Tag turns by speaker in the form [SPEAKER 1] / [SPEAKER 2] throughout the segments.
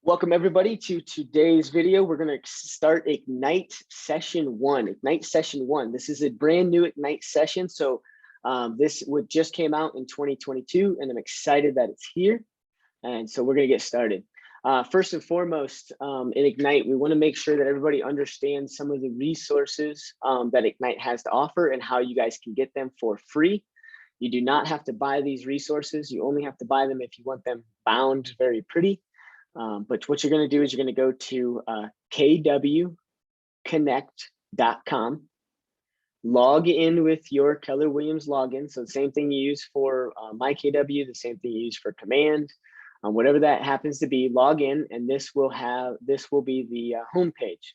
[SPEAKER 1] Welcome everybody to today's video. We're going to start Ignite Session 1. Ignite Session 1. This is a brand new Ignite session. So this just came out in 2022 and I'm excited that it's here. And so we're going to get started. First and foremost, in Ignite, we want to make sure that everybody understands some of the resources that Ignite has to offer and how you guys can get them for free. You do not have to buy these resources. You only have to buy them if you want them bound very pretty. But what you're going to do is you're going to go to kwconnect.com, log in with your Keller Williams login. So the same thing you use for my KW, the same thing you use for command, whatever that happens to be, log in, and this will be the homepage.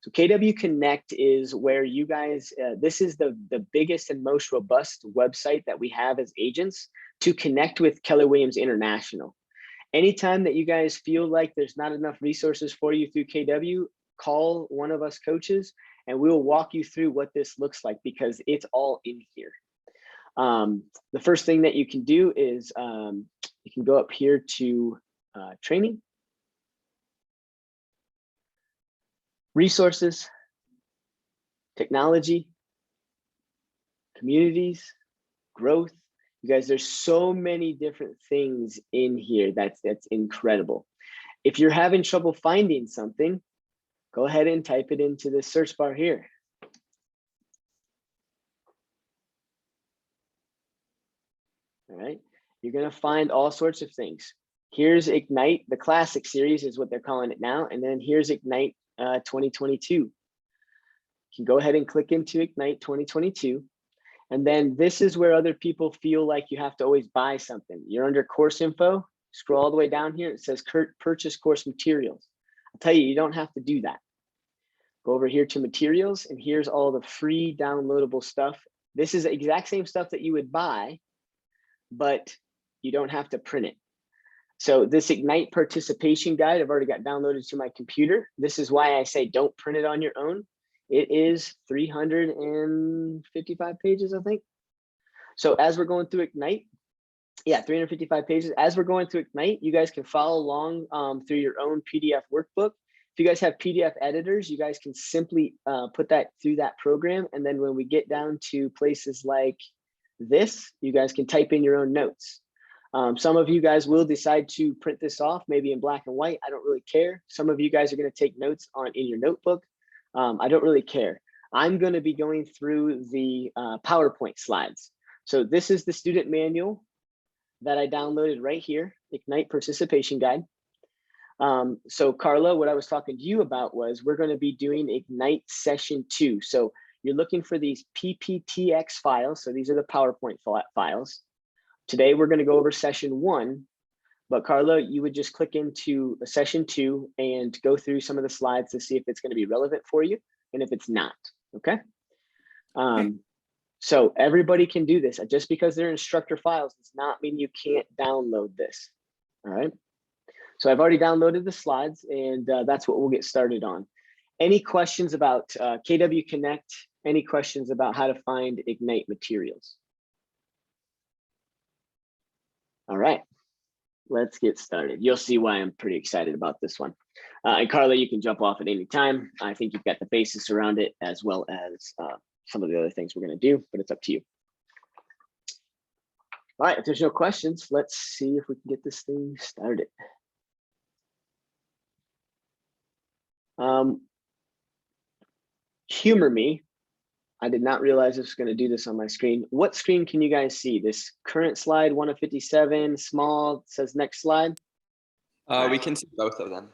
[SPEAKER 1] So KW Connect is where you guys, this is the biggest and most robust website that we have as agents to connect with Keller Williams International. Anytime that you guys feel like there's not enough resources for you through KW, call one of us coaches and we will walk you through what this looks like because it's all in here. The first thing that you can do is you can go up here to training, resources, technology, communities, growth. You guys, there's so many different things in here that's incredible. If you're having trouble finding something, go ahead and type it into the search bar here. All right, you're gonna find all sorts of things. Here's Ignite, the classic series is what they're calling it now. And then here's Ignite 2022. You can go ahead and click into Ignite 2022. And then this is where other people feel like you have to always buy something. You're under course info, scroll all the way down here. It says purchase course materials. I'll tell you, you don't have to do that. Go over here to materials and here's all the free downloadable stuff. This is the exact same stuff that you would buy, but you don't have to print it. So this Ignite participation guide, I've already got downloaded to my computer. This is why I say don't print it on your own. It is 355 pages, I think. So as we're going through Ignite, yeah, 355 pages. As we're going through Ignite, you guys can follow along through your own PDF workbook. If you guys have PDF editors, you guys can simply put that through that program. And then when we get down to places like this, you guys can type in your own notes. Some of you guys will decide to print this off, maybe in black and white. I don't really care. Some of you guys are going to take notes in your notebook. I don't really care. I'm going to be going through the PowerPoint slides. So this is the student manual that I downloaded right here, Ignite Participation Guide. So Carla, what I was talking to you about was we're going to be doing Ignite Session 2. So you're looking for these PPTX files. So these are the PowerPoint files. Today, we're going to go over Session 1. But Carla, you would just click into Session 2 and go through some of the slides to see if it's going to be relevant for you and if it's not, okay? So everybody can do this. Just because they're instructor files does not mean you can't download this, all right? So I've already downloaded the slides and that's what we'll get started on. Any questions about KW Connect? Any questions about how to find Ignite materials? All right. Let's get started. You'll see why I'm pretty excited about this one. And Carla, you can jump off at any time. I think you've got the basis around it as well as some of the other things we're going to do, but it's up to you. All right, if there's no questions, let's see if we can get this thing started. Humor me. I did not realize I was going to do this on my screen. What screen can you guys see? This current slide, 1 of 57, small, says next slide.
[SPEAKER 2] We can see both of them.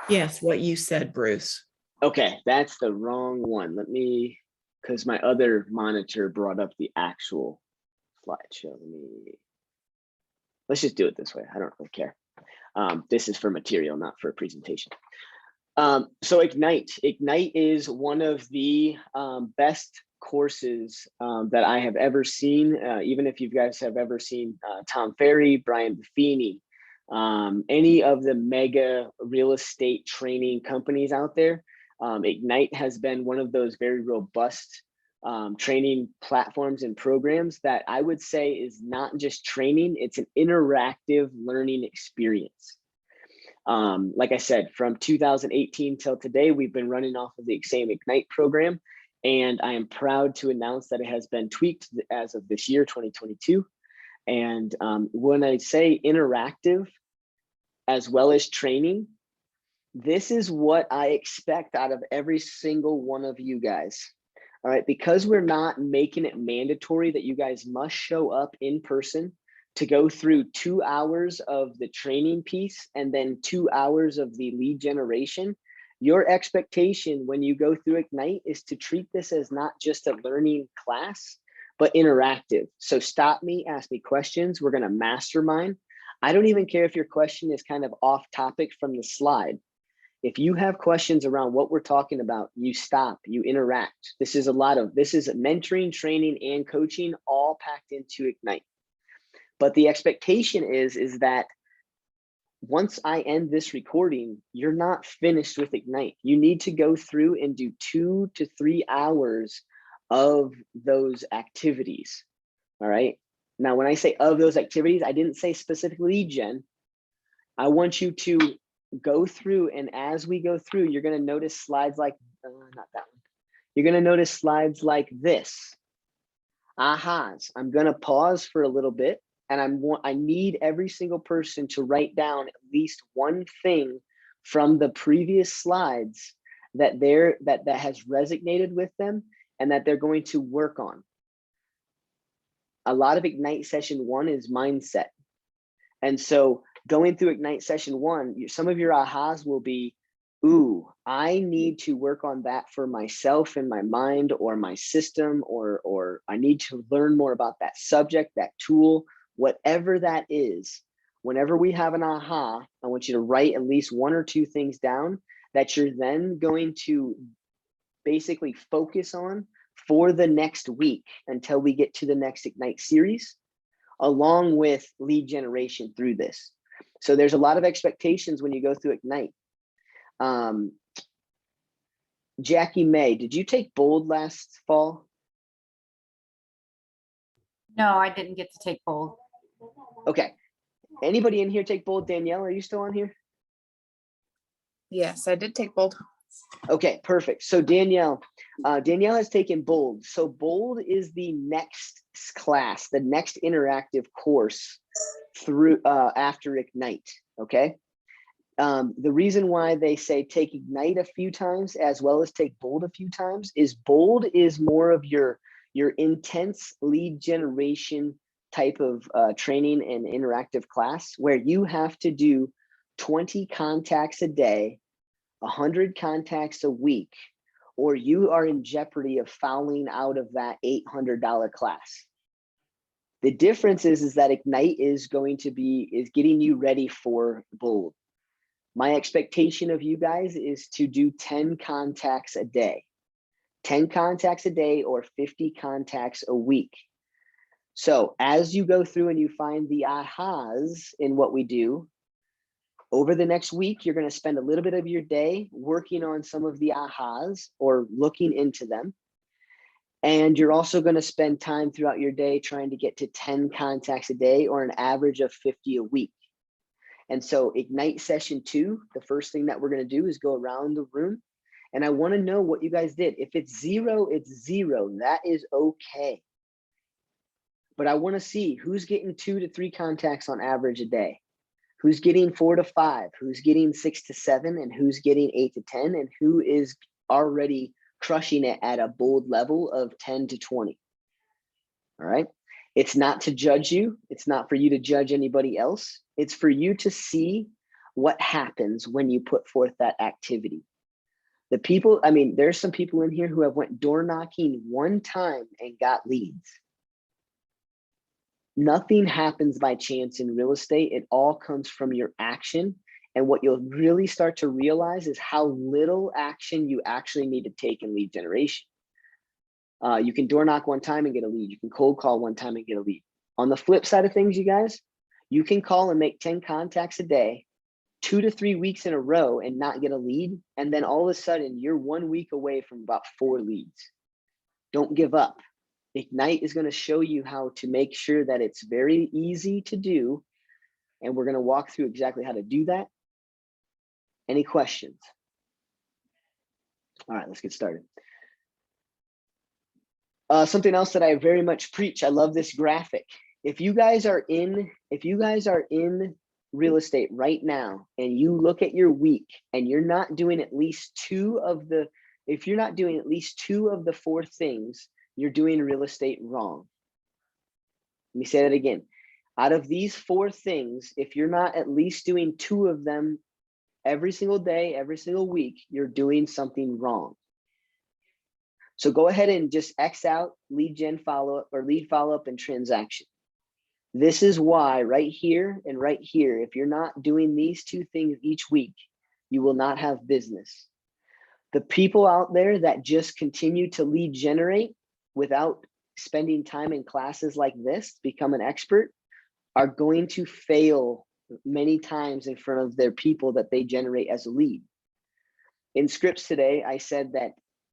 [SPEAKER 3] Yes, what you said, Bruce.
[SPEAKER 1] Okay, that's the wrong one. Let me, because my other monitor brought up the actual slideshow. Let's just do it this way. I don't really care. This is for material, not for a presentation. So Ignite is one of the best courses that I have ever seen. Even if you guys have ever seen Tom Ferry, Brian Buffini, any of the mega real estate training companies out there, Ignite has been one of those very robust training platforms and programs that I would say is not just training, it's an interactive learning experience. Like I said, from 2018 till today, we've been running off of the same Ignite program, and I am proud to announce that it has been tweaked as of this year, 2022. And when I say interactive as well as training, this is what I expect out of every single one of you guys. All right, because we're not making it mandatory that you guys must show up in person to go through 2 hours of the training piece and then 2 hours of the lead generation. Your expectation when you go through Ignite is to treat this as not just a learning class, but interactive. So stop me, ask me questions. We're going to mastermind. I don't even care if your question is kind of off topic from the slide. If you have questions around what we're talking about, you stop, you interact. This is mentoring, training, and coaching all packed into Ignite. But the expectation is that once I end this recording, you're not finished with Ignite. You need to go through and do 2 to 3 hours of those activities. All right. Now, when I say of those activities, I didn't say specifically lead gen. I want you to go through, and as we go through, you're going to notice slides like, not that one. You're going to notice slides like this. Ahas. I'm going to pause for a little bit, and I need every single person to write down at least one thing from the previous slides that has resonated with them and that they're going to work on. A lot of Ignite session 1 is mindset. And so going through Ignite session 1, some of your ahas will be, ooh, I need to work on that for myself in my mind or my system, or I need to learn more about that subject, that tool, whatever that is. Whenever we have an aha, I want you to write at least 1 or 2 things down that you're then going to basically focus on for the next week until we get to the next Ignite series, along with lead generation through this. So there's a lot of expectations when you go through Ignite. Jackie May, did you take Bold last fall?
[SPEAKER 4] No, I didn't get to take Bold.
[SPEAKER 1] Okay. Anybody in here take Bold? Danielle, are you still on here?
[SPEAKER 3] Yes, I did take Bold.
[SPEAKER 1] Okay, perfect. So Danielle has taken Bold. So Bold is the next class, the next interactive course through after Ignite. Okay. The reason why they say take Ignite a few times as well as take Bold a few times is Bold is more of your intense lead generation type of training and interactive class where you have to do 20 contacts a day, 100 contacts a week, or you are in jeopardy of fouling out of that $800 class. The difference is that Ignite is getting you ready for Bold. My expectation of you guys is to do 10 contacts a day, 10 contacts a day or 50 contacts a week. So as you go through and you find the ahas in what we do, over the next week, you're going to spend a little bit of your day working on some of the ahas or looking into them. And you're also going to spend time throughout your day trying to get to 10 contacts a day or an average of 50 a week. And so Ignite session 2, the first thing that we're going to do is go around the room. And I want to know what you guys did. If it's 0, it's 0. That is okay. But I want to see who's getting 2 to 3 contacts on average a day. Who's getting 4 to 5, who's getting 6 to 7, and who's getting 8 to 10, and who is already crushing it at a Bold level of 10 to 20. All right. It's not to judge you. It's not for you to judge anybody else. It's for you to see what happens when you put forth that activity. The people, I mean, there's some people in here who have went door knocking 1 time and got leads. Nothing happens by chance in real estate. It all comes from your action. And what you'll really start to realize is how little action you actually need to take in lead generation. You can door knock 1 time and get a lead. You can cold call 1 time and get a lead. On the flip side of things, you guys, you can call and make 10 contacts a day, 2 to 3 weeks in a row and not get a lead. And then all of a sudden you're 1 week away from about 4 leads. Don't give up. Ignite is going to show you how to make sure that it's very easy to do. And we're going to walk through exactly how to do that. Any questions? All right, let's get started. Something else that I very much preach, I love this graphic. If you guys are in real estate right now and you look at your week and you're not doing at least if you're not doing at least 2 of the 4 things, you're doing real estate wrong. Let me say that again. Out of these 4 things, if you're not at least doing 2 of them every single day, every single week, you're doing something wrong. So go ahead and just X out lead gen follow-up or lead follow-up and transaction. This is why right here and right here, if you're not doing these 2 things each week, you will not have business. The people out there that just continue to lead generate without spending time in classes like this, become an expert, are going to fail many times in front of their people that they generate as a lead. In scripts today, I said that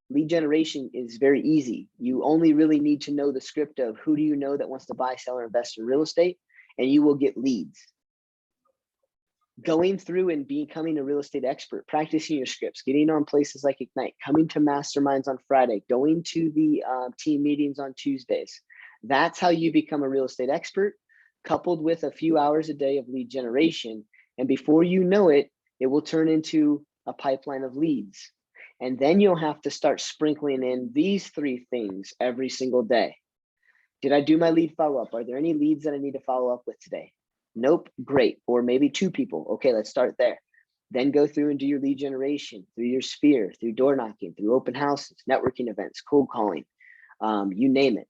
[SPEAKER 1] lead generation is very easy. You only really need to know the script of who do you know that wants to buy, sell, or invest in real estate, and you will get leads. Going through and becoming a real estate expert, practicing your scripts, getting on places like Ignite, coming to masterminds on Friday, going to the team meetings on Tuesdays. That's how you become a real estate expert, coupled with a few hours a day of lead generation. And before you know it, it will turn into a pipeline of leads. And then you'll have to start sprinkling in these 3 things every single day. Did I do my lead follow-up? Are there any leads that I need to follow up with today? Nope, great. Or maybe 2 people. Okay, let's start there. Then go through and do your lead generation through your sphere, through door knocking, through open houses, networking events, cold calling, you name it.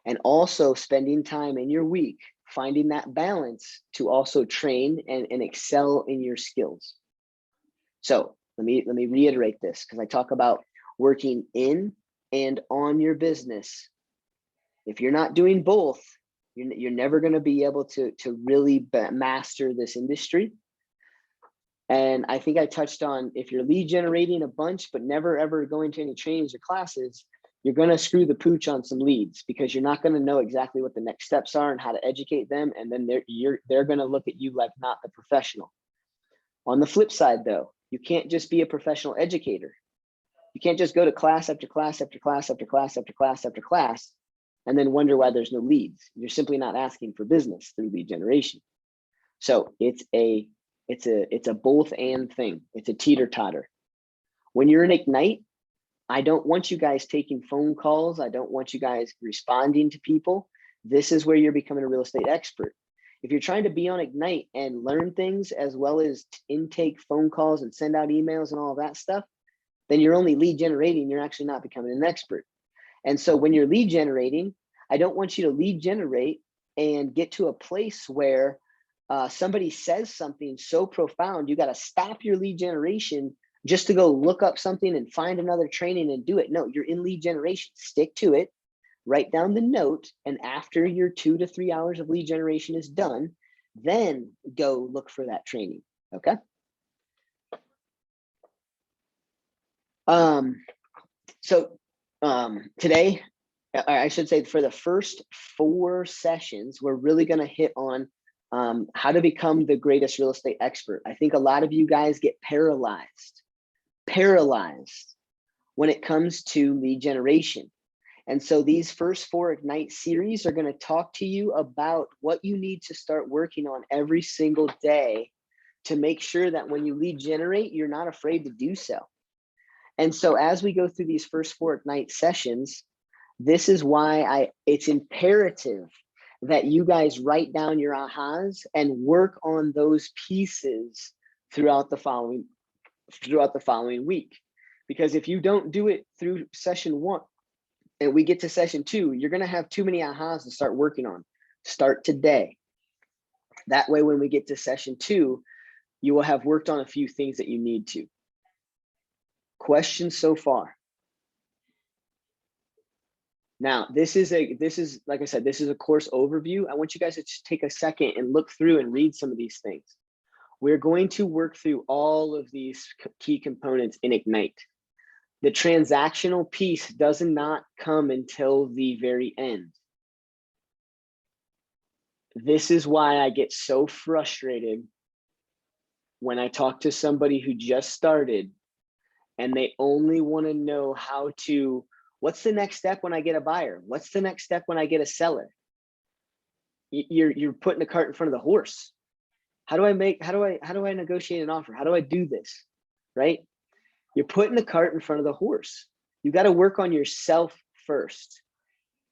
[SPEAKER 1] And also spending time in your week, finding that balance to also train and excel in your skills. So let me reiterate this, because I talk about working in and on your business. If you're not doing both, you're never going to be able to really master this industry. And I think I touched on, if you're lead generating a bunch but never ever going to any trainings or classes, you're going to screw the pooch on some leads, because you're not going to know exactly what the next steps are and how to educate them, and then they're going to look at you like not the professional. On the flip side though, you can't just be a professional educator. You can't just go to class after class after class after class after class after class and then wonder why there's no leads. You're simply not asking for business through lead generation. So it's a both and thing. It's a teeter-totter. When you're in Ignite, I don't want you guys taking phone calls. I don't want you guys responding to people. This is where you're becoming a real estate expert. If you're trying to be on Ignite and learn things as well as intake phone calls and send out emails and all of that stuff, then you're only lead generating. You're actually not becoming an expert. And so when you're lead generating, I don't want you to lead generate and get to a place where somebody says something so profound, you got to stop your lead generation just to go look up something and find another training and do it. No, you're in lead generation. Stick to it. Write down the note, and after your 2 to 3 hours of lead generation is done, then go look for that training. Okay. Today, I should say, for the first 4 sessions, we're really going to hit on how to become the greatest real estate expert. I think a lot of you guys get paralyzed when it comes to lead generation. And so these first 4 Ignite series are going to talk to you about what you need to start working on every single day to make sure that when you lead generate, you're not afraid to do so. And so as we go through these first 4 Ignite sessions, this is why it's imperative that you guys write down your ahas and work on those pieces throughout the following week. Because if you don't do it through session 1, and we get to session 2, you're going to have too many ahas to start working on. Start today. That way, when we get to session 2, you will have worked on a few things that you need to. Questions so far? Now, this is like I said, this is a course overview. I want you guys to just take a second and look through and read some of these things. We're going to work through all of these key components in Ignite. The transactional piece does not come until the very end. This is why I get so frustrated when I talk to somebody who just started and they only want to know what's the next step when I get a buyer? What's the next step when I get a seller? You're putting the cart in front of the horse. How do I negotiate an offer? How do I do this? Right? You're putting the cart in front of the horse. You got to work on yourself first.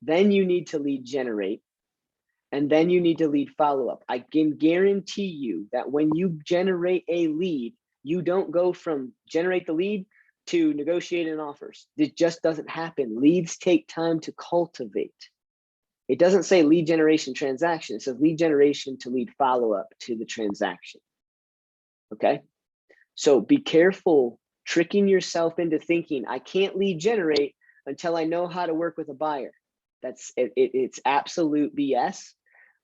[SPEAKER 1] Then you need to lead generate. And then you need to lead follow-up. I can guarantee you that when you generate a lead, you don't go from generate the lead to negotiating offers. It just doesn't happen. Leads take time to cultivate. It doesn't say lead generation transaction. It says lead generation to lead follow-up to the transaction. Okay? So be careful tricking yourself into thinking, I can't lead generate until I know how to work with a buyer. It's absolute BS.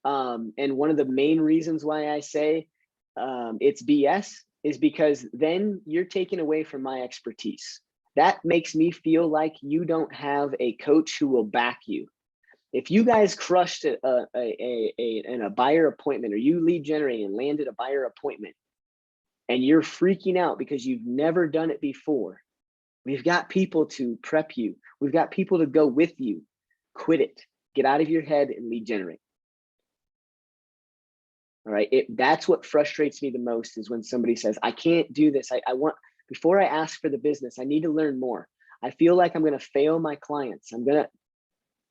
[SPEAKER 1] And one of the main reasons why I say it's BS is because then you're taking away from my expertise. That makes me feel like you don't have a coach who will back you. If you guys crushed a buyer appointment, or you lead generated and landed a buyer appointment, and you're freaking out because you've never done it before, we've got people to prep you. We've got people to go with you. Quit it. Get out of your head and lead generate. All right. That's what frustrates me the most, is when somebody says, I can't do this. Before I ask for the business, I need to learn more. I feel like I'm going to fail my clients.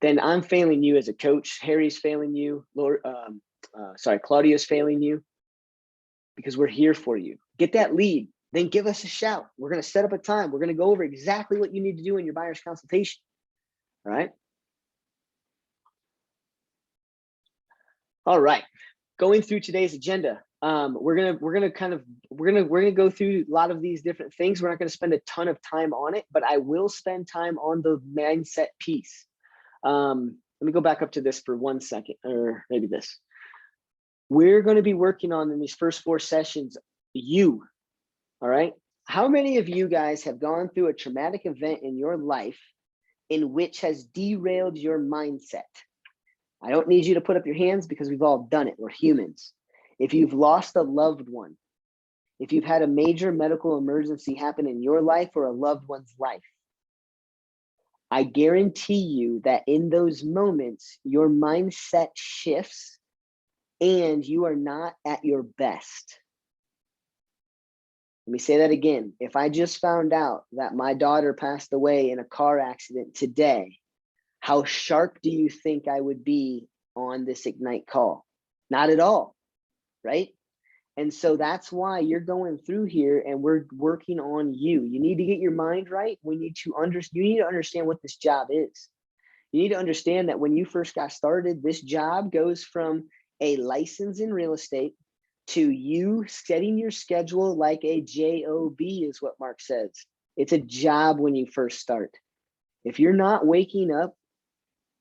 [SPEAKER 1] Then I'm failing you as a coach. Harry's failing you. Claudia's failing you, because we're here for you. Get that lead, then give us a shout. We're going to set up a time. We're going to go over exactly what you need to do in your buyer's consultation. All right. All right. Going through today's agenda, we're gonna go through a lot of these different things. We're not going to spend a ton of time on it, but I will spend time on the mindset piece. Let me go back up to this for 1 second, or maybe this. We're going to be working on, in these first 4 sessions, you. All right. How many of you guys have gone through a traumatic event in your life in which has derailed your mindset? I don't need you to put up your hands, because we've all done it. We're humans. If you've lost a loved one, if you've had a major medical emergency happen in your life or a loved one's life, I guarantee you that in those moments, your mindset shifts and you are not at your best. Let me say that again. If I just found out that my daughter passed away in a car accident today, how sharp do you think I would be on this Ignite call? Not at all, right? And so that's why you're going through here, and we're working on you. You need to get your mind right. You need to understand what this job is. You need to understand that when you first got started, this job goes from a license in real estate to you setting your schedule like a job, is what Mark says. It's a job when you first start. If you're not waking up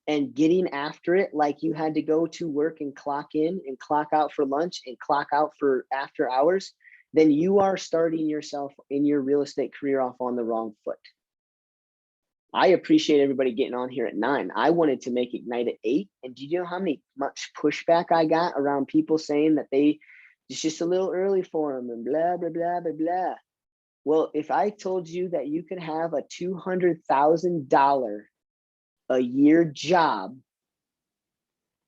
[SPEAKER 1] and getting after it like you had to go to work and clock in and clock out for lunch and clock out for after hours, then you are starting yourself in your real estate career off on the wrong foot. I appreciate everybody getting on here at 9. I wanted to make Ignite at 8. And do you know how much pushback I got around people saying that it's just a little early for them and blah, blah, blah, blah, blah. Well, if I told you that you could have a $200,000 a year job,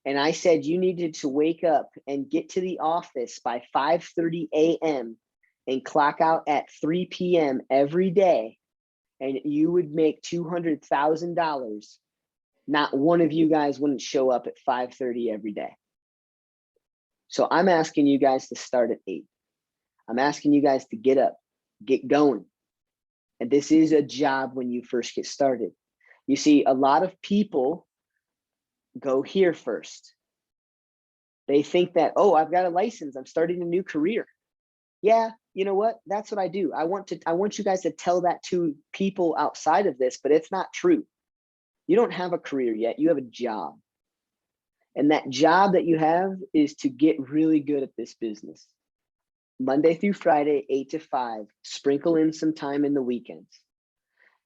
[SPEAKER 1] and I said you needed to wake up and get to the office by 5:30 a.m. and clock out at 3 p.m. every day, and you would make $200,000, not one of you guys wouldn't show up at 5:30 every day. So I'm asking you guys to start at 8. I'm asking you guys to get up, get going. And this is a job when you first get started. You see, a lot of people go here first. They think that, oh, I've got a license, I'm starting a new career. Yeah, you know what? That's what I do. I want you guys to tell that to people outside of this, but it's not true. You don't have a career yet. You have a job. And that job that you have is to get really good at this business. Monday through Friday, 8 to 5, sprinkle in some time in the weekends.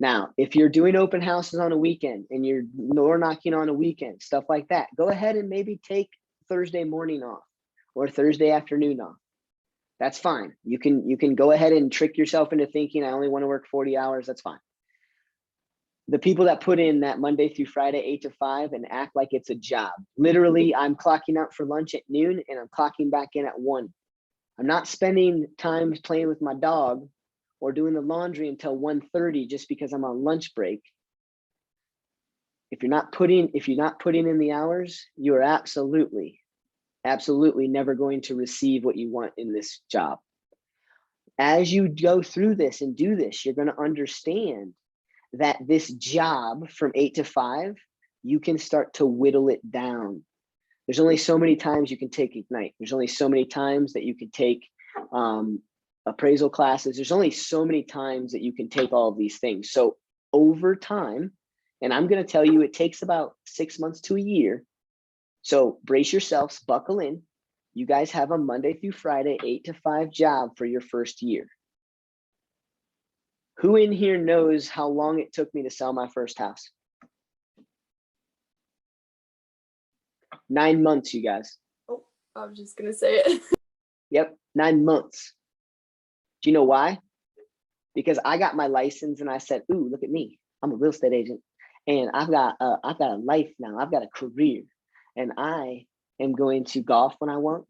[SPEAKER 1] Now, if you're doing open houses on a weekend and you're door knocking on a weekend, stuff like that, go ahead and maybe take Thursday morning off or Thursday afternoon off. That's fine. You can go ahead and trick yourself into thinking I only want to work 40 hours. That's fine. The people that put in that Monday through Friday, 8 to 5 and act like it's a job. Literally, I'm clocking out for lunch at noon and I'm clocking back in at 1. I'm not spending time playing with my dog or doing the laundry until 1:30 just because I'm on lunch break. If you're not putting in the hours, you are absolutely never going to receive what you want in this job. As you go through this and do this, you're going to understand that this job from 8 to 5, you can start to whittle it down. There's only so many times you can take Ignite. There's only so many times that you can take appraisal classes. There's only so many times that you can take all of these things. So over time, and I'm going to tell you, it takes about 6 months to a year. So brace yourselves, buckle in. You guys have a Monday through Friday, 8 to 5 job for your first year. Who in here knows how long it took me to sell my first house? 9 months, you guys.
[SPEAKER 5] Oh, I was just gonna say it.
[SPEAKER 1] Yep, 9 months. Do you know why? Because I got my license and I said, ooh, look at me. I'm a real estate agent and I've got a life now. I've got a career and I am going to golf when I want.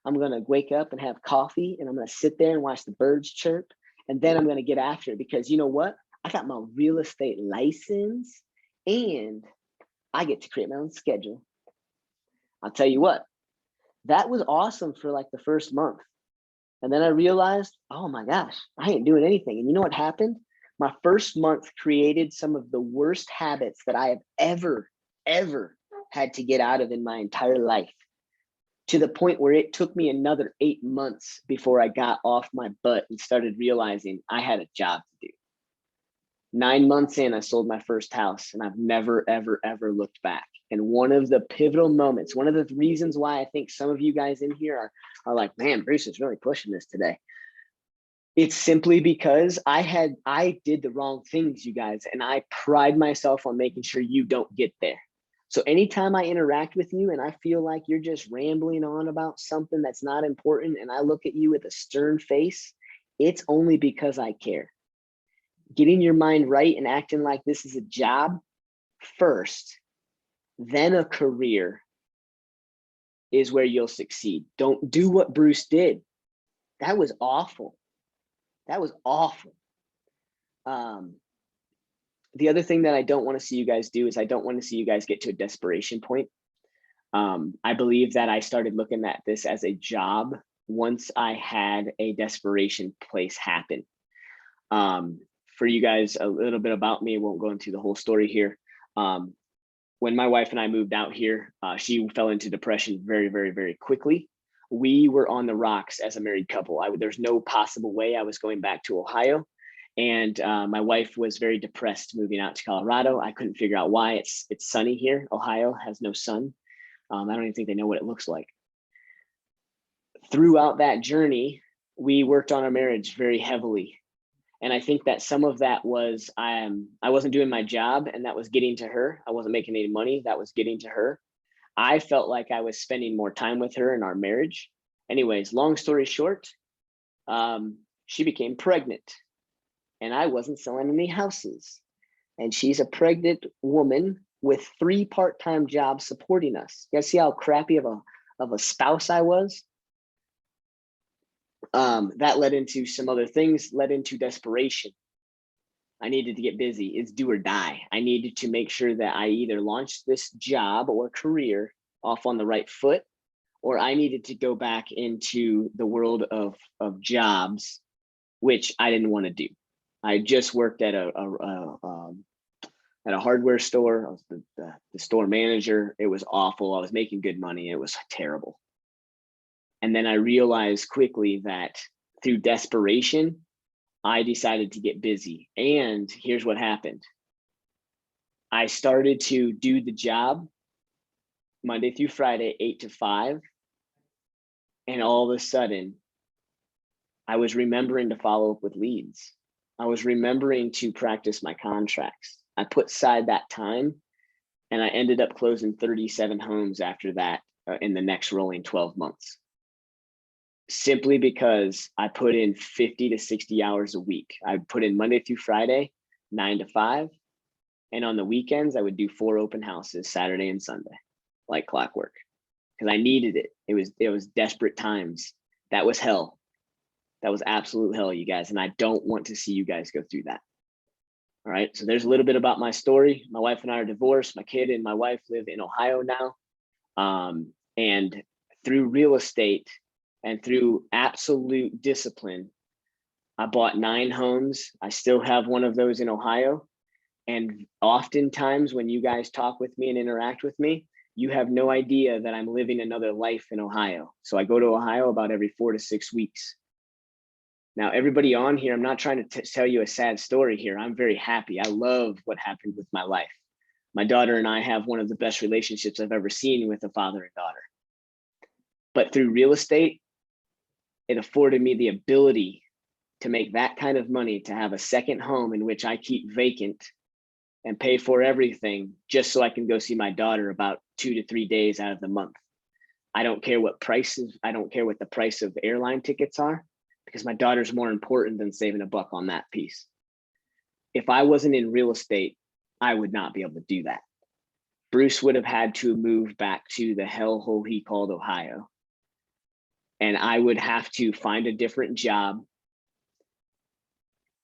[SPEAKER 1] I'm going to wake up and have coffee and I'm going to sit there and watch the birds chirp. And then I'm going to get after it because you know what? I got my real estate license and I get to create my own schedule. I'll tell you what, that was awesome for like the first month. And then I realized, oh my gosh, I ain't doing anything. And you know what happened? My first month created some of the worst habits that I have ever had to get out of in my entire life, to the point where it took me another 8 months before I got off my butt and started realizing I had a job to do. 9 months in, I sold my first house and I've never, ever looked back. And one of the pivotal moments, one of the reasons why I think some of you guys in here are like, man, Bruce is really pushing this today. It's simply because I did the wrong things, you guys, and I pride myself on making sure you don't get there. So anytime I interact with you and I feel like you're just rambling on about something that's not important and I look at you with a stern face, it's only because I care. Getting your mind right and acting like this is a job first, then a career is where you'll succeed. Don't do what Bruce did. That was awful. That was awful. The other thing that I don't want to see you guys do is I don't want to see you guys get to a desperation point. I believe that I started looking at this as a job once I had a desperation place happen. For you guys, a little bit about me, won't go into the whole story here. When my wife and I moved out here, she fell into depression very quickly. We were on the rocks as a married couple. There's no possible way I was going back to Ohio. And my wife was very depressed moving out to Colorado. I couldn't figure out why. It's sunny here. Ohio has no sun. I don't even think they know what it looks like. Throughout that journey, we worked on our marriage very heavily. And I think that some of that was I wasn't doing my job and that was getting to her. I wasn't making any money. That was getting to her. I felt like I was spending more time with her in our marriage. Anyways, long story short, she became pregnant and I wasn't selling any houses. And she's a pregnant woman with 3 part-time jobs supporting us. You guys see how crappy of a spouse I was? That led into some other things, led into desperation. I needed to get busy. It's do or die. I needed to make sure that I either launched this job or career off on the right foot, or I needed to go back into the world of jobs, which I didn't want to do. I just worked at a hardware store. I was the store manager. It was awful. I was making good money. It was terrible. And then I realized quickly that through desperation, I decided to get busy. And here's what happened. I started to do the job Monday through Friday, 8 to 5. And all of a sudden, I was remembering to follow up with leads. I was remembering to practice my contracts. I put aside that time, and I ended up closing 37 homes after that in the next rolling 12 months. Simply because I put in 50 to 60 hours a week. I put in Monday through Friday, 9 to 5. And on the weekends, I would do 4 open houses, Saturday and Sunday, like clockwork, because I needed it. It was desperate times. That was hell. That was absolute hell, you guys. And I don't want to see you guys go through that. All right. So there's a little bit about my story. My wife and I are divorced. My kid and my wife live in Ohio now. And through real estate and through absolute discipline, I bought 9 homes. I still have one of those in Ohio. And oftentimes when you guys talk with me and interact with me, you have no idea that I'm living another life in Ohio. So I go to Ohio about every 4 to 6 weeks. Now, everybody on here, I'm not trying to tell you a sad story here. I'm very happy. I love what happened with my life. My daughter and I have one of the best relationships I've ever seen with a father and daughter. But through real estate, it afforded me the ability to make that kind of money, to have a second home in which I keep vacant and pay for everything just so I can go see my daughter about 2 to 3 days out of the month. I don't care what prices, I don't care what the price of airline tickets are, because my daughter's more important than saving a buck on that piece. If I wasn't in real estate, I would not be able to do that. Bruce would have had to move back to the hellhole he called Ohio. And I would have to find a different job.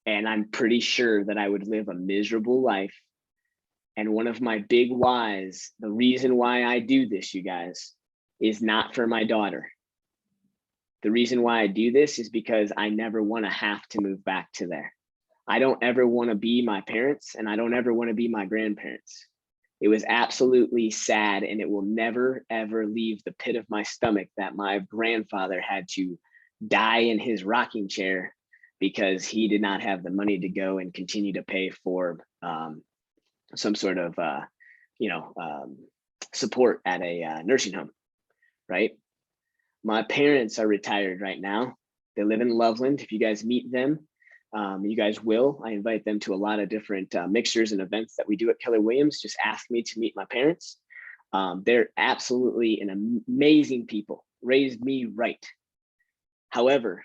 [SPEAKER 1] And I'm pretty sure that I would live a miserable life. And one of my big whys, the reason why I do this, you guys, is not for my daughter. The reason why I do this is because I never want to have to move back to there. I don't ever want to be my parents, and I don't ever want to be my grandparents. It was absolutely sad, and it will never, ever leave the pit of my stomach that my grandfather had to die in his rocking chair because he did not have the money to go and continue to pay for some sort of, support at a nursing home, right? My parents are retired right now. They live in Loveland. If you guys meet them, you guys will. I invite them to a lot of different mixtures and events that we do at Keller Williams. Just ask me to meet my parents. They're absolutely an amazing people, raised me right. However,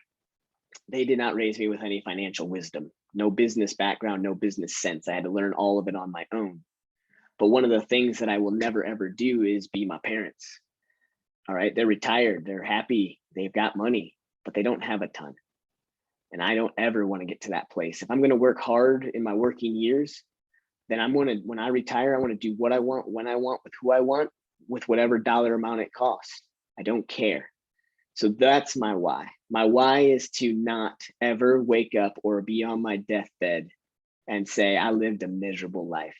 [SPEAKER 1] they did not raise me with any financial wisdom, no business background, no business sense. I had to learn all of it on my own. But one of the things that I will never, ever do is be my parents. All right, they're retired, they're happy, they've got money, but they don't have a ton. And I don't ever want to get to that place. If I'm going to work hard in my working years, then when I retire, I want to do what I want, when I want, with who I want, with whatever dollar amount it costs. I don't care. So that's my why. My why is to not ever wake up or be on my deathbed and say, I lived a miserable life.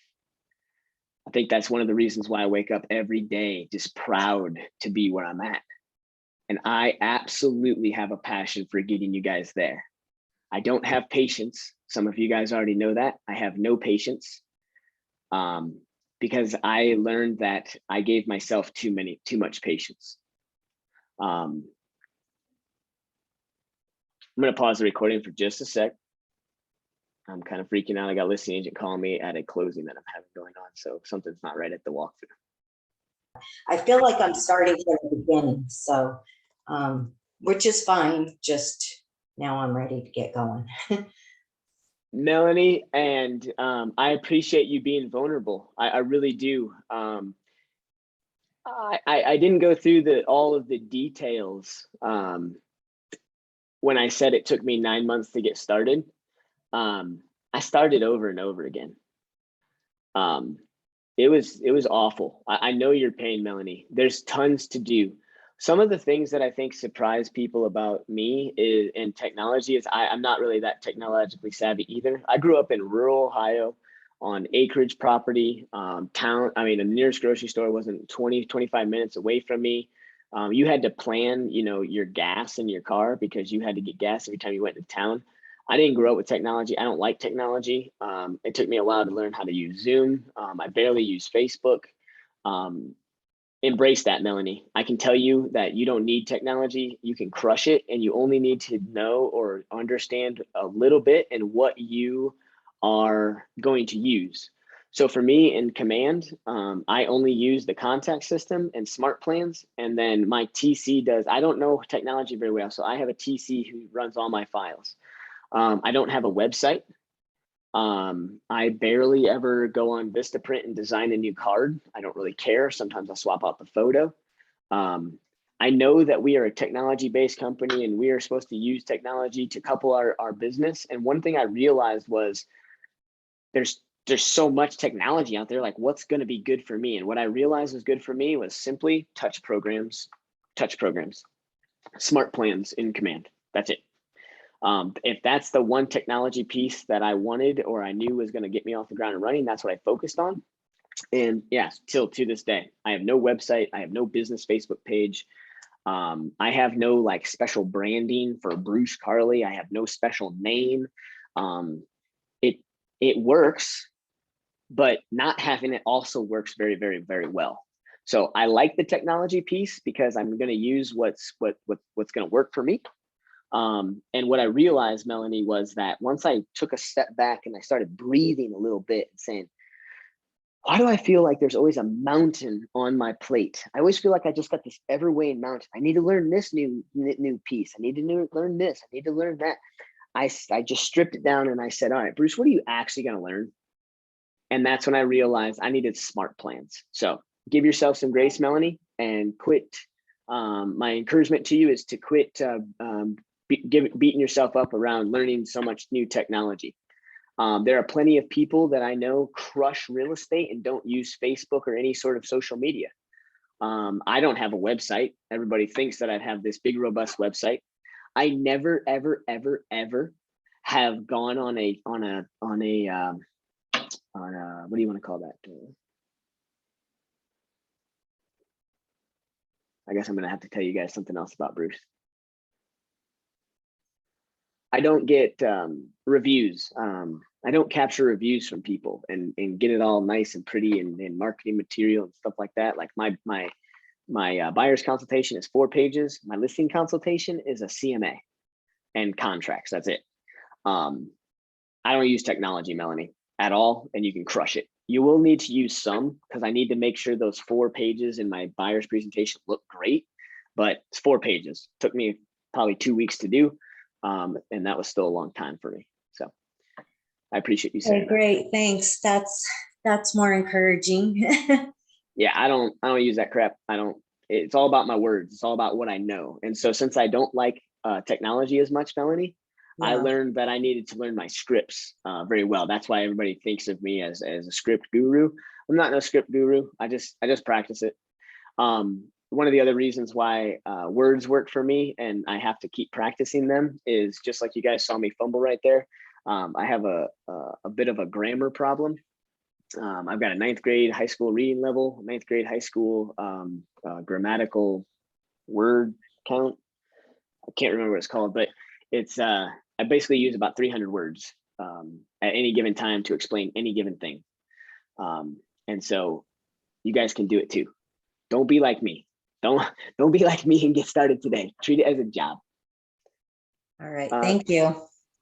[SPEAKER 1] I think that's one of the reasons why I wake up every day just proud to be where I'm at. And I absolutely have a passion for getting you guys there. I don't have patience. Some of you guys already know that. I have no patience because I learned that I gave myself too much patience. I'm going to pause the recording for just a sec. I'm kind of freaking out. I got a listing agent calling me at a closing that I'm having going on. So something's not right at the walkthrough.
[SPEAKER 6] I feel like I'm starting from the beginning. So, which is fine. Just now I'm ready to get going.
[SPEAKER 1] Melanie, and I appreciate you being vulnerable. I really do. I didn't go through all of the details when I said it took me 9 months to get started. I started over and over again. It was awful. I know your pain, Melanie. There's tons to do. Some of the things that I think surprise people about me in technology is I'm not really that technologically savvy either. I grew up in rural Ohio on acreage property, the nearest grocery store wasn't 25 minutes away from me. You had to plan, your gas in your car because you had to get gas every time you went to town. I didn't grow up with technology. I don't like technology. It took me a while to learn how to use Zoom. I barely use Facebook. embrace that, Melanie. I can tell you that you don't need technology. You can crush it, and you only need to know or understand a little bit and what you are going to use. So for me in Command, I only use the contact system and smart plans. And then my TC does, I don't know technology very well. So I have a TC who runs all my files. I don't have a website. I barely ever go on Vistaprint and design a new card. I don't really care. Sometimes I'll swap out the photo. I know that we are a technology-based company and we are supposed to use technology to couple our business. And one thing I realized was there's so much technology out there, like what's going to be good for me. And what I realized was good for me was simply touch programs, smart plans in Command. That's it. If that's the one technology piece that I wanted or I knew was going to get me off the ground and running, that's what I focused on. And yeah, till to this day, I have no website. I have no business Facebook page. I have no like special branding for Bruce Carley. I have no special name. It works, but not having it also works very, very, very well. So I like the technology piece because I'm going to use what's going to work for me. And what I realized, Melanie, was that once I took a step back and I started breathing a little bit and saying, why do I feel like there's always a mountain on my plate? I always feel like I just got this ever-weighing mountain. I need to learn this new piece. I need to learn this. I need to learn that. I just stripped it down and I said, all right, Bruce, what are you actually going to learn? And that's when I realized I needed smart plans. So give yourself some grace, Melanie, and quit. My encouragement to you is to quit beating yourself up around learning so much new technology. There are plenty of people that I know crush real estate and don't use Facebook or any sort of social media. I don't have a website. Everybody thinks that I have this big, robust website. I never, ever, ever, ever have gone on a what do you want to call that? I guess I'm going to have to tell you guys something else about Bruce. I don't get reviews. I don't capture reviews from people and get it all nice and pretty and marketing material and stuff like that. Like my buyer's consultation is 4 pages. My listing consultation is a CMA and contracts. That's it. I don't use technology, Melanie, at all, and you can crush it. You will need to use some because I need to make sure those 4 pages in my buyer's presentation look great, but it's 4 pages. Took me probably 2 weeks to do, and that was still a long time for me. So I appreciate you saying
[SPEAKER 6] Okay, great, thanks. That's more encouraging.
[SPEAKER 1] Yeah, I don't use that crap. It's all about my words. It's all about what I know. And so since I don't like technology as much, Melanie, I
[SPEAKER 6] Yeah.
[SPEAKER 1] learned that I needed to learn my scripts very well. That's why everybody thinks of me as a script guru. I'm not no script guru. I just practice it. One of the other reasons why words work for me and I have to keep practicing them is just like you guys saw me fumble right there. I have a bit of a grammar problem. I've got a 9th grade high school reading level, 9th grade high school grammatical word count. I can't remember what it's called, but it's I basically use about 300 words at any given time to explain any given thing. And so you guys can do it too. Don't be like me. Don't be like me and get started today. Treat it as a job.
[SPEAKER 6] All right, thank you.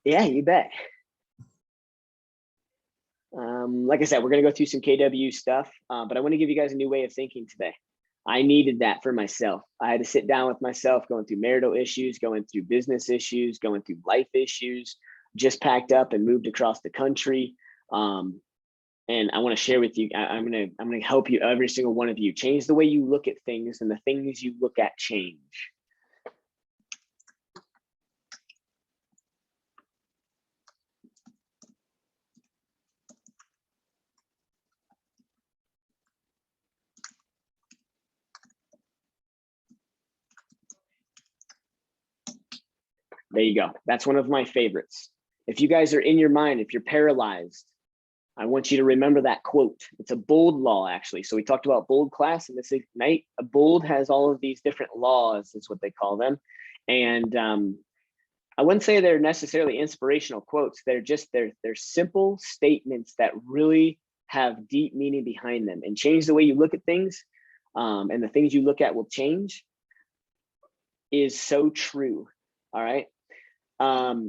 [SPEAKER 1] Yeah, you bet. Like I said, we're going to go through some KW stuff, but I want to give you guys a new way of thinking today. I needed that for myself. I had to sit down with myself, going through marital issues, going through business issues, going through life issues, just packed up and moved across the country. And I want to share with you, I'm going to help you, every single one of you, change the way you look at things, and the things you look at change. There you go. That's one of my favorites. If you guys are in your mind, if you're paralyzed, I want you to remember that quote. It's a bold law, actually. So we talked about bold class in this Ignite. A bold has all of these different laws, is what they call them. And I wouldn't say they're necessarily inspirational quotes. They're just, they're simple statements that really have deep meaning behind them and change the way you look at things. and the things you look at will change is so true. All right. I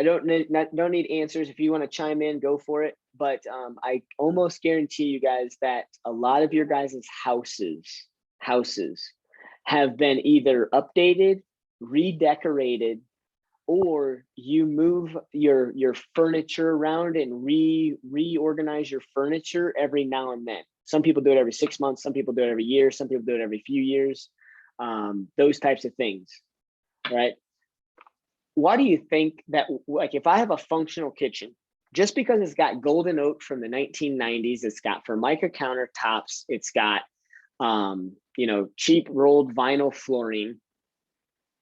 [SPEAKER 1] don't need answers. If you want to chime in, go for it. But I almost guarantee you guys that a lot of your guys' houses have been either updated, redecorated, or you move your furniture around and reorganize your furniture every now and then. Some people do it every 6 months, some people do it every year, some people do it every few years, those types of things, right? Why do you think that, like, if I have a functional kitchen, just because it's got golden oak from the 1990s, it's got Formica countertops, it's got you know, cheap rolled vinyl flooring,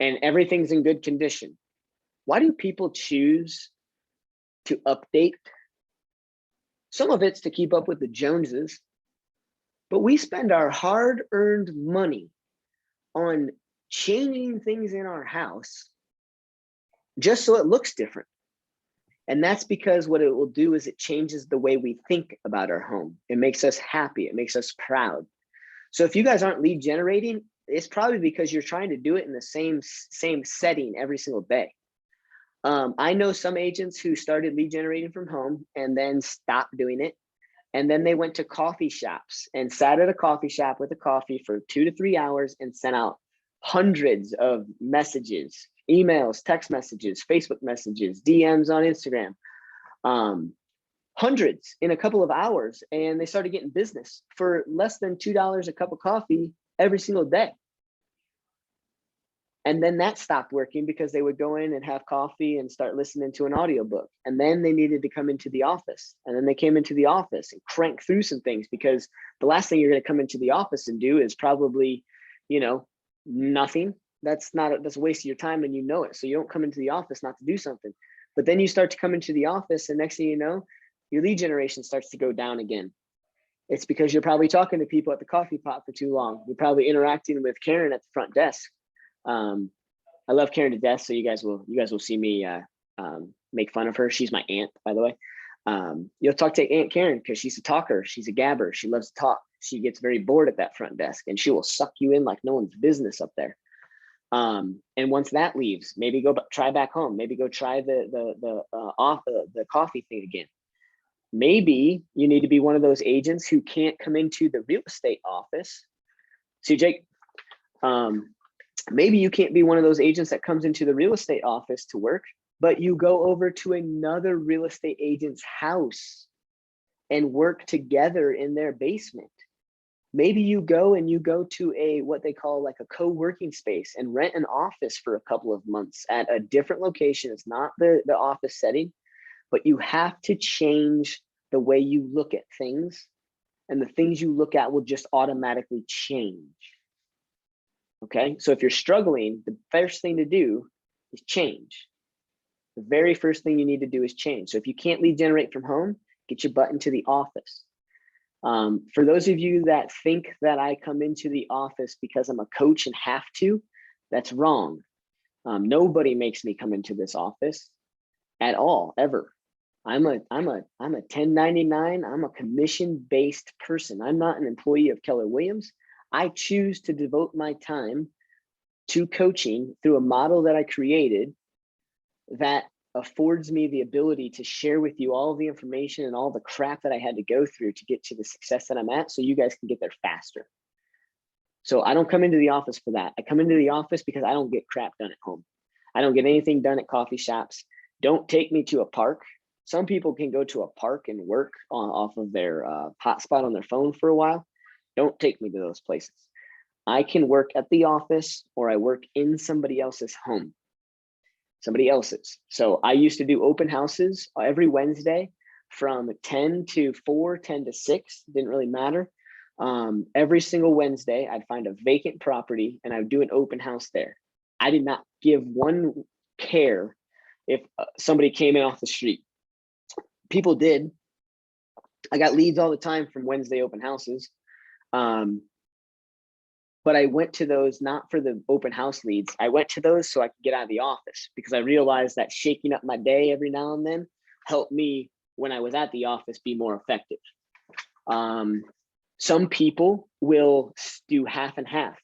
[SPEAKER 1] and everything's in good condition, why do people choose to update? Some of it's to keep up with the Joneses, but we spend our hard-earned money on changing things in our house just so it looks different. And that's because what it will do is it changes the way we think about our home. It makes us happy, it makes us proud. So if you guys aren't lead generating, it's probably because you're trying to do it in the same setting every single day. I know some agents who started lead generating from home and then stopped doing it. And then they went to coffee shops and sat at a coffee shop with a coffee for 2 to 3 hours and sent out hundreds of messages, emails, text messages, Facebook messages, DMs on Instagram, hundreds in a couple of hours. And they started getting business for less than $2 a cup of coffee every single day. And then that stopped working because they would go in and have coffee and start listening to an audiobook. And then they needed to come into the office. And then they came into the office and crank through some things, because the last thing you're going to come into the office and do is probably, you know, nothing. That's a waste of your time, and you know it. So you don't come into the office not to do something. But then you start to come into the office, and next thing you know, your lead generation starts to go down again. It's because you're probably talking to people at the coffee pot for too long. You're probably interacting with Karen at the front desk. I love Karen to death, so you guys will see me make fun of her. She's my aunt, by the way. You'll talk to Aunt Karen because she's a talker, she's a gabber, she loves to talk. She gets very bored at that front desk, and she will suck you in like no one's business up there. And once that leaves, maybe go try back home. Maybe go try the coffee thing again. Maybe you need to be one of those agents who can't come into the real estate office. See, Jake, maybe you can't be one of those agents that comes into the real estate office to work, but you go over to another real estate agent's house and work together in their basement. Maybe you go to a, what they call like a co-working space, and rent an office for a couple of months at a different location. It's not the office setting, but you have to change the way you look at things, and the things you look at will just automatically change. Okay, so if you're struggling, the first thing to do is change. The very first thing you need to do is change. So if you can't lead generate from home, get your butt into the office. For those of you that think that I come into the office because I'm a coach and have to, that's wrong. Nobody makes me come into this office at all, ever. I'm a 1099. I'm a commission-based person. I'm not an employee of Keller Williams. I choose to devote my time to coaching through a model that I created that affords me the ability to share with you all the information and all the crap that I had to go through to get to the success that I'm at, so you guys can get there faster. So I don't come into the office for that. I come into the office because I don't get crap done at home. I don't get anything done at coffee shops. Don't take me to a park. Some people can go to a park and work off of their hotspot on their phone for a while. Don't take me to those places. I can work at the office, or I work in somebody else's home. Somebody else's. So I used to do open houses every Wednesday from 10 to 4, 10 to 6, didn't really matter. Every single Wednesday, I'd find a vacant property and I would do an open house there. I did not give one care if somebody came in off the street. People did. I got leads all the time from Wednesday open houses. But I went to those not for the open house leads. I went to those so I could get out of the office, because I realized that shaking up my day every now and then helped me, when I was at the office, be more effective. Some people will do half and half.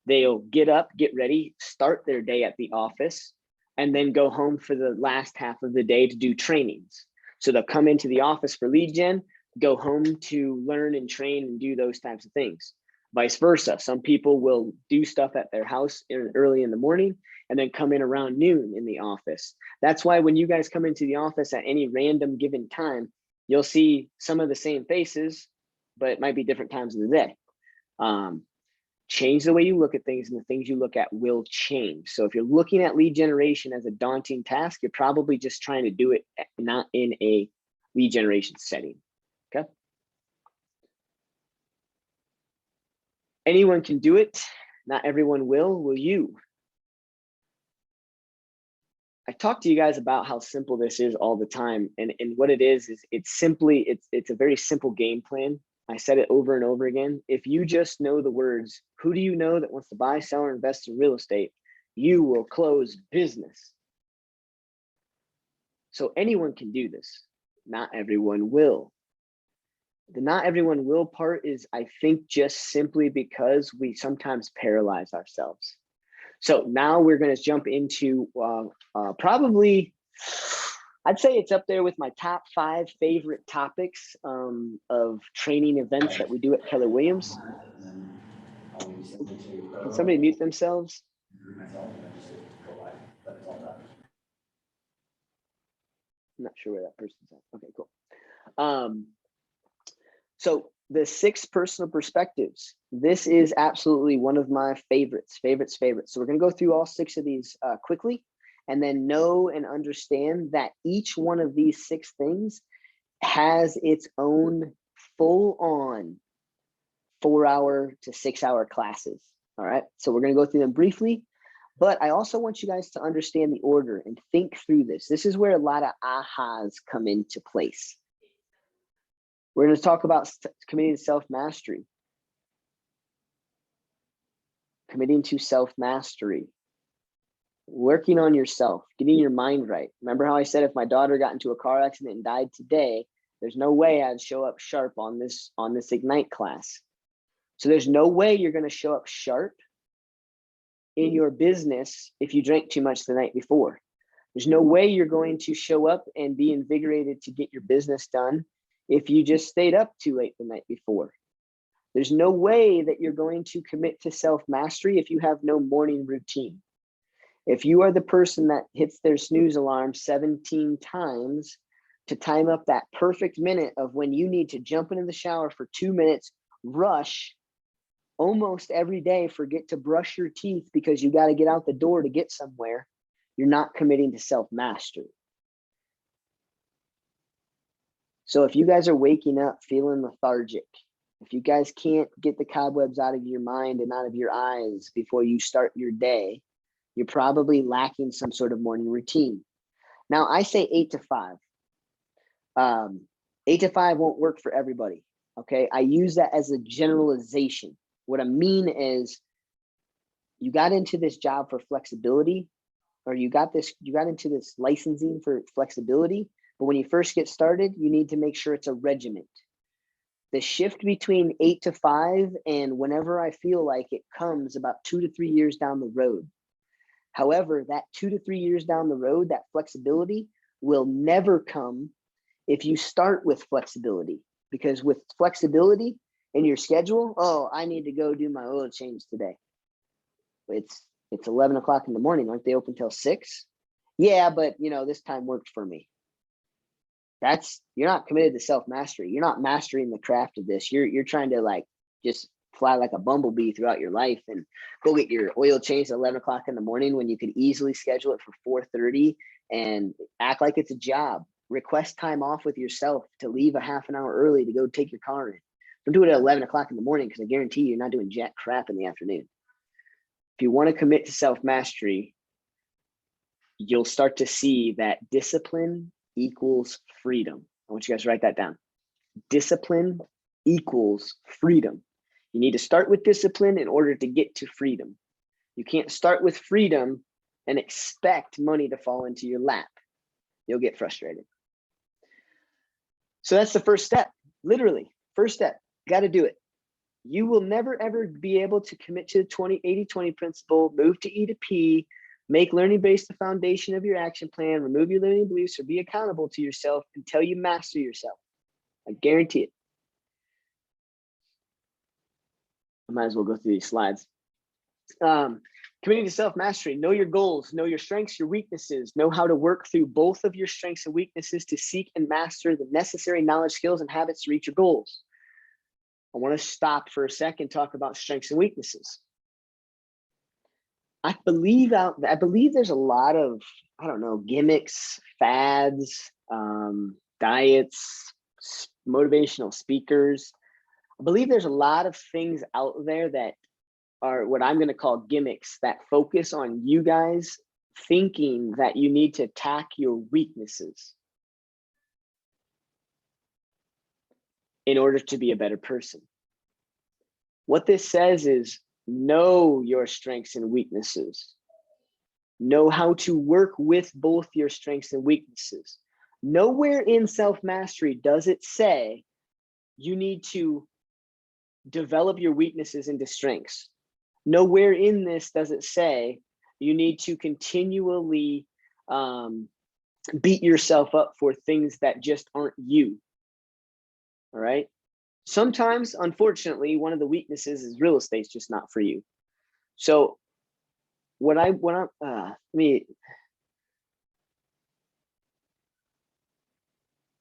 [SPEAKER 1] They'll get up, get ready, start their day at the office, and then go home for the last half of the day to do trainings. So they'll come into the office for lead gen, go home to learn and train and do those types of things. Vice versa. Some people will do stuff at their house early in the morning and then come in around noon in the office. That's why when you guys come into the office at any random given time, you'll see some of the same faces, but it might be different times of the day. Change the way you look at things, and the things you look at will change. So if you're looking at lead generation as a daunting task, you're probably just trying to do it not in a lead generation setting. Okay. Anyone can do it. Not everyone will you? I talk to you guys about how simple this is all the time. And what it is it's a very simple game plan. I said it over and over again. If you just know the words, who do you know that wants to buy, sell, or invest in real estate? You will close business. So anyone can do this. Not everyone will. The not everyone will part is, I think, just simply because we sometimes paralyze ourselves. So now we're going to jump into probably, I'd say it's up there with my top 5 favorite topics of training events that we do at Keller Williams. Can somebody mute themselves? I'm not sure where that person's at. Okay, cool. So the 6 personal perspectives. This is absolutely one of my favorites. So we're going to go through all 6 of these quickly, and then know and understand that each one of these 6 things has its own full-on 4-hour to 6-hour classes. All right, so we're going to go through them briefly, but I also want you guys to understand the order and think through this. This is where a lot of ahas come into place. We're going to talk about committing to self-mastery. Committing to self-mastery. Working on yourself, getting your mind right. Remember how I said if my daughter got into a car accident and died today, there's no way I'd show up sharp on this Ignite class. So there's no way you're going to show up sharp in your business if you drank too much the night before. There's no way you're going to show up and be invigorated to get your business done if you just stayed up too late the night before. There's no way that you're going to commit to self-mastery if you have no morning routine. If you are the person that hits their snooze alarm 17 times to time up that perfect minute of when you need to jump into the shower for 2 minutes, rush almost every day, forget to brush your teeth because you got to get out the door to get somewhere, you're not committing to self-mastery. So if you guys are waking up feeling lethargic, if you guys can't get the cobwebs out of your mind and out of your eyes before you start your day, you're probably lacking some sort of morning routine. Now, I say 8 to 5. 8 to 5 won't work for everybody, okay? I use that as a generalization. What I mean is you got into this job for flexibility, or you got into this licensing for flexibility, but when you first get started, you need to make sure it's a regiment. The shift between 8 to 5 and whenever I feel like it comes about 2 to 3 years down the road. However, that 2 to 3 years down the road, that flexibility will never come if you start with flexibility, because with flexibility in your schedule, oh, I need to go do my oil change today. It's 11 o'clock in the morning. Aren't they open till 6? Yeah, but this time worked for me. You're not committed to self-mastery. You're not mastering the craft of this. You're trying to just fly like a bumblebee throughout your life and go get your oil changed at 11 o'clock in the morning when you could easily schedule it for 4:30 and act like it's a job. Request time off with yourself to leave a half an hour early to go take your car in. Don't do it at 11 o'clock in the morning, because I guarantee you're not doing jack crap in the afternoon. If you want to commit to self-mastery, you'll start to see that discipline equals freedom. I want you guys to write that down. Discipline equals freedom. You need to start with discipline in order to get to freedom. You can't start with freedom and expect money to fall into your lap. You'll get frustrated. So that's the first step. Literally, first step. Got to do it. You will never ever be able to commit to the 80-20 principle, move to E to P, make learning based the foundation of your action plan, remove your limiting beliefs, or be accountable to yourself until you master yourself. I guarantee it. I might as well go through these slides. Committing to self-mastery, know your goals, know your strengths, your weaknesses, know how to work through both of your strengths and weaknesses to seek and master the necessary knowledge, skills, and habits to reach your goals. I want to stop for a second, talk about strengths and weaknesses. I believe there's a lot of, I don't know, gimmicks, fads, diets, motivational speakers. I believe there's a lot of things out there that are what I'm going to call gimmicks that focus on you guys thinking that you need to attack your weaknesses in order to be a better person. What this says is know your strengths and weaknesses. Know how to work with both your strengths and weaknesses. Nowhere in self-mastery does it say you need to develop your weaknesses into strengths. Nowhere in this does it say you need to continually beat yourself up for things that just aren't you. All right. Sometimes, unfortunately, one of the weaknesses is real estate's just not for you. So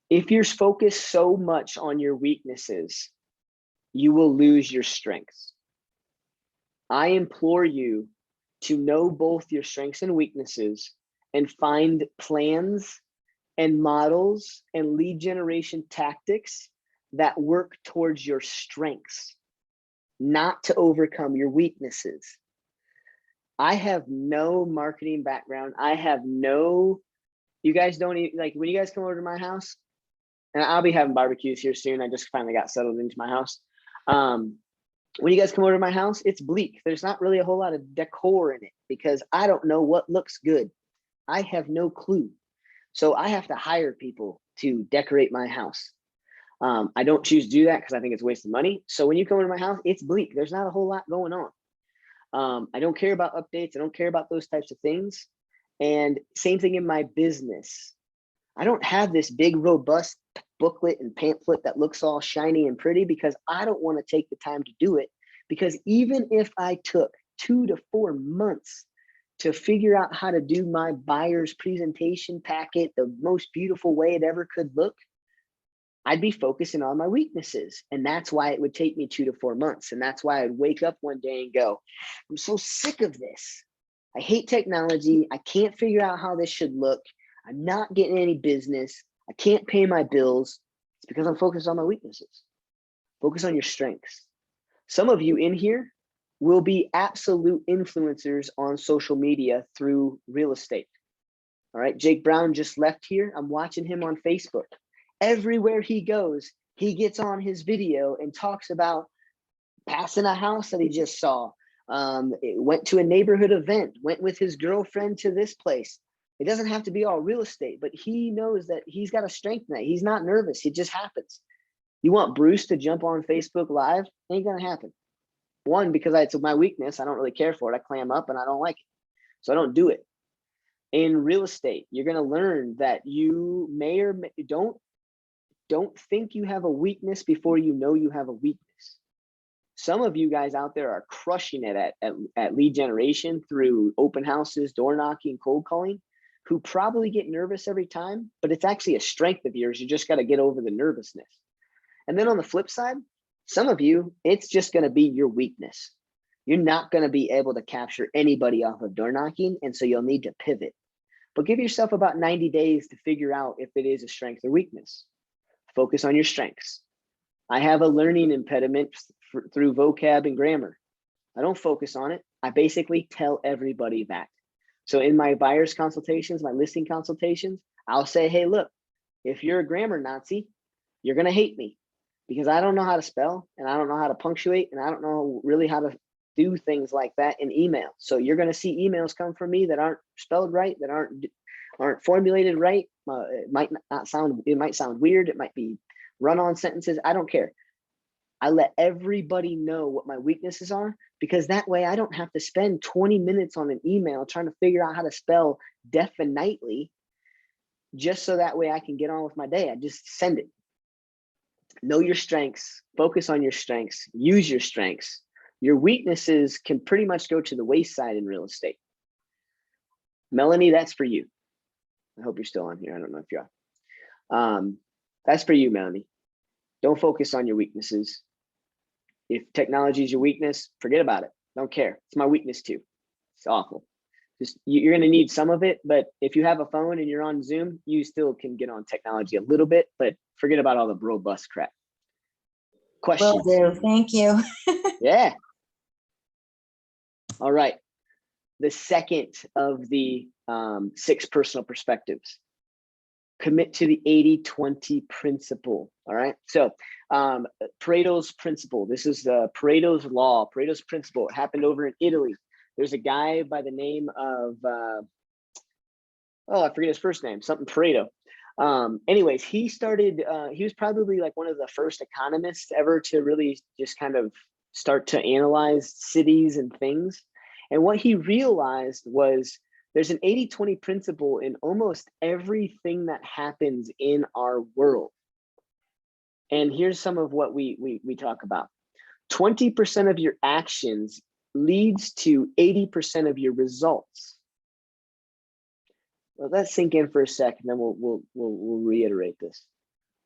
[SPEAKER 1] if you're focused so much on your weaknesses, you will lose your strengths. I implore you to know both your strengths and weaknesses and find plans and models and lead generation tactics that work towards your strengths, not to overcome your weaknesses. I have no marketing background. You guys don't even, like, when you guys come over to my house, and I'll be having barbecues here soon. I just finally got settled into my house. When you guys come over to my house, it's bleak. There's not really a whole lot of decor in it because I don't know what looks good. I have no clue. So I have to hire people to decorate my house. I don't choose to do that because I think it's a waste of money. So when you come into my house, it's bleak. There's not a whole lot going on. I don't care about updates. I don't care about those types of things. And same thing in my business. I don't have this big, robust booklet and pamphlet that looks all shiny and pretty because I don't want to take the time to do it. Because even if I took 2 to 4 months to figure out how to do my buyer's presentation packet the most beautiful way it ever could look, I'd be focusing on my weaknesses. And that's why it would take me 2 to 4 months. And that's why I'd wake up one day and go, I'm so sick of this. I hate technology. I can't figure out how this should look. I'm not getting any business. I can't pay my bills. It's because I'm focused on my weaknesses. Focus on your strengths. Some of you in here will be absolute influencers on social media through real estate. All right, Jake Brown just left here. I'm watching him on Facebook. Everywhere he goes, he gets on his video and talks about passing a house that he just saw. Went to a neighborhood event, went with his girlfriend to this place. It doesn't have to be all real estate, but he knows that he's got a strength in that. He's not nervous. It just happens. You want Bruce to jump on Facebook Live? Ain't gonna happen. One, because it's my weakness. I don't really care for it. I clam up and I don't like it. So I don't do it. In real estate, you're gonna learn that you may or may don't think you have a weakness before you know you have a weakness. Some of you guys out there are crushing it at lead generation through open houses, door knocking, cold calling, who probably get nervous every time, but it's actually a strength of yours. You just got to get over the nervousness. And then on the flip side, some of you, it's just going to be your weakness. You're not going to be able to capture anybody off of door knocking, and so you'll need to pivot. But give yourself about 90 days to figure out if it is a strength or weakness. Focus on your strengths. I have a learning impediment through vocab and grammar. I don't focus on it. I basically tell everybody that. So in my buyer's consultations, my listing consultations, I'll say, hey, look, if you're a grammar Nazi, you're going to hate me because I don't know how to spell and I don't know how to punctuate and I don't know really how to do things like that in email. So you're going to see emails come from me that aren't spelled right, that aren't formulated right. It might sound weird. It might be run-on sentences. I don't care. I let everybody know what my weaknesses are, because that way I don't have to spend 20 minutes on an email trying to figure out how to spell definitely, just so that way I can get on with my day. I just send it. Know your strengths, focus on your strengths, use your strengths. Your weaknesses can pretty much go to the wayside in real estate. Melanie, that's for you. I hope you're still on here. I don't know if you are. That's for you, Melanie. Don't focus on your weaknesses. If technology is your weakness, forget about it. Don't care. It's my weakness too. It's awful. Just you're going to need some of it, but if you have a phone and you're on Zoom, you still can get on technology a little bit, but forget about all the robust crap. Questions?
[SPEAKER 6] Will do. Thank you.
[SPEAKER 1] Yeah. All right. The second of the 6 personal perspectives. Commit to the 80-20 principle. All right. So Paretos Principle. This is the Pareto's law, Paretos Principle. It happened over in Italy. There's a guy by the name of, I forget his first name, something Pareto. Anyways, he started, he was probably like one of the first economists ever to really just kind of start to analyze cities and things. And what he realized was there's an 80-20 principle in almost everything that happens in our world. And here's some of what we talk about. 20% of your actions leads to 80% of your results. Well, let's sink in for a second, then we'll reiterate this.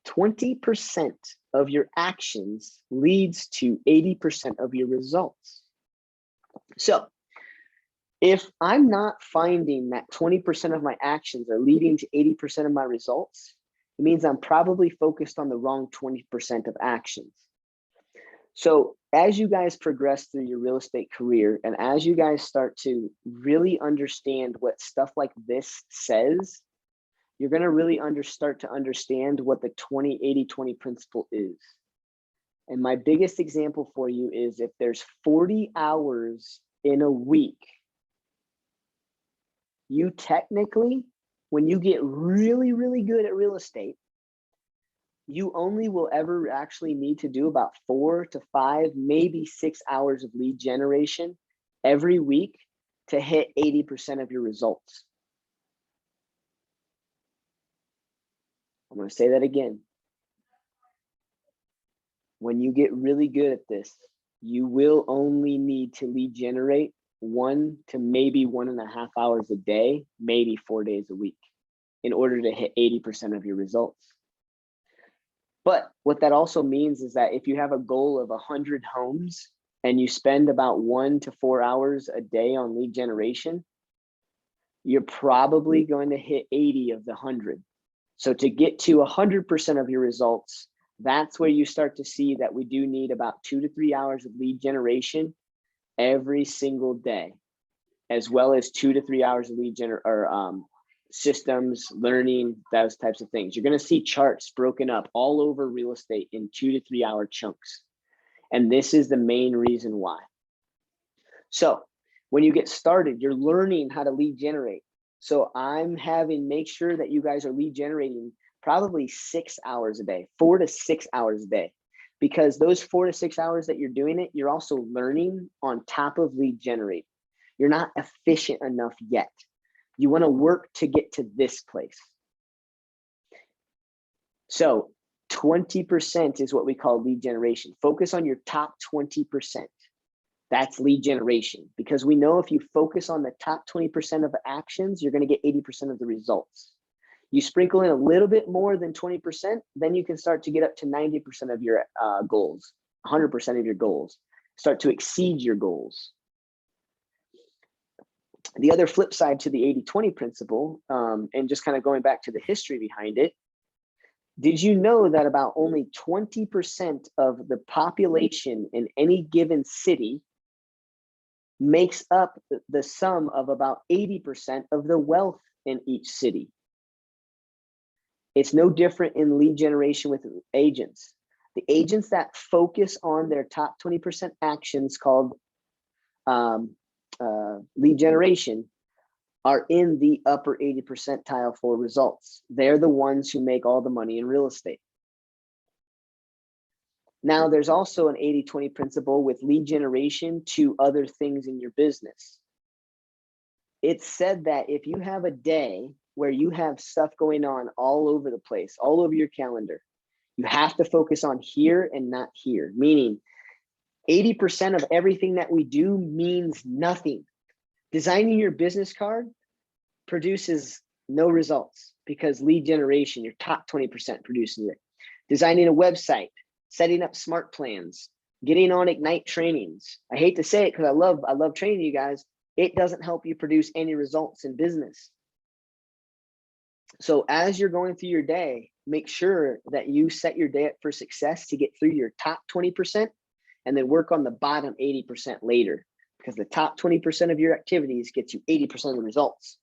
[SPEAKER 1] 20% of your actions leads to 80% of your results. So if I'm not finding that 20% of my actions are leading to 80% of my results, it means I'm probably focused on the wrong 20% of actions. So as you guys progress through your real estate career, and as you guys start to really understand what stuff like this says, you're going to really start to understand what the 20-80-20 principle is. And my biggest example for you is if there's 40 hours in a week, you technically, when you get really, really good at real estate, you only will ever actually need to do about 4 to 5, maybe 6 hours of lead generation every week to hit 80% of your results. I'm going to say that again. When you get really good at this, you will only need to lead generate 1 to maybe 1.5 hours a day, maybe 4 days a week in order to hit 80% of your results. But what that also means is that if you have a goal of 100 homes and you spend about 1 to 4 hours a day on lead generation, you're probably going to hit 80 of the 100. So to get to 100% of your results, that's where you start to see that we do need about 2 to 3 hours of lead generation every single day, as well as 2 to 3 hours of lead systems, learning, those types of things. You're going to see charts broken up all over real estate in 2 to 3 hour chunks. And this is the main reason why. So when you get started, you're learning how to lead generate. So I'm make sure that you guys are lead generating probably 6 hours a day, 4 to 6 hours a day, because those 4 to 6 hours that you're doing it, you're also learning on top of lead generate. You're not efficient enough yet. You want to work to get to this place. So 20% is what we call lead generation. Focus on your top 20%. That's lead generation, because we know if you focus on the top 20% of actions, you're going to get 80% of the results. You sprinkle in a little bit more than 20%, then you can start to get up to 90% of your goals, 100% of your goals, start to exceed your goals. The other flip side to the 80-20 principle, and just kind of going back to the history behind it, did you know that about only 20% of the population in any given city makes up the sum of about 80% of the wealth in each city? It's no different in lead generation with agents. The agents that focus on their top 20% actions called lead generation are in the upper 80 percentile for results. They're the ones who make all the money in real estate. Now, there's also an 80-20 principle with lead generation to other things in your business. It's said that if you have a day where you have stuff going on all over the place, all over your calendar, you have to focus on here and not here, meaning 80% of everything that we do means nothing. Designing your business card produces no results because lead generation, your top 20% produces it. Designing a website, setting up smart plans, getting on Ignite trainings. I hate to say it because I love training you guys. It doesn't help you produce any results in business. So as you're going through your day, make sure that you set your day up for success to get through your top 20% and then work on the bottom 80% later, because the top 20% of your activities gets you 80% of the results.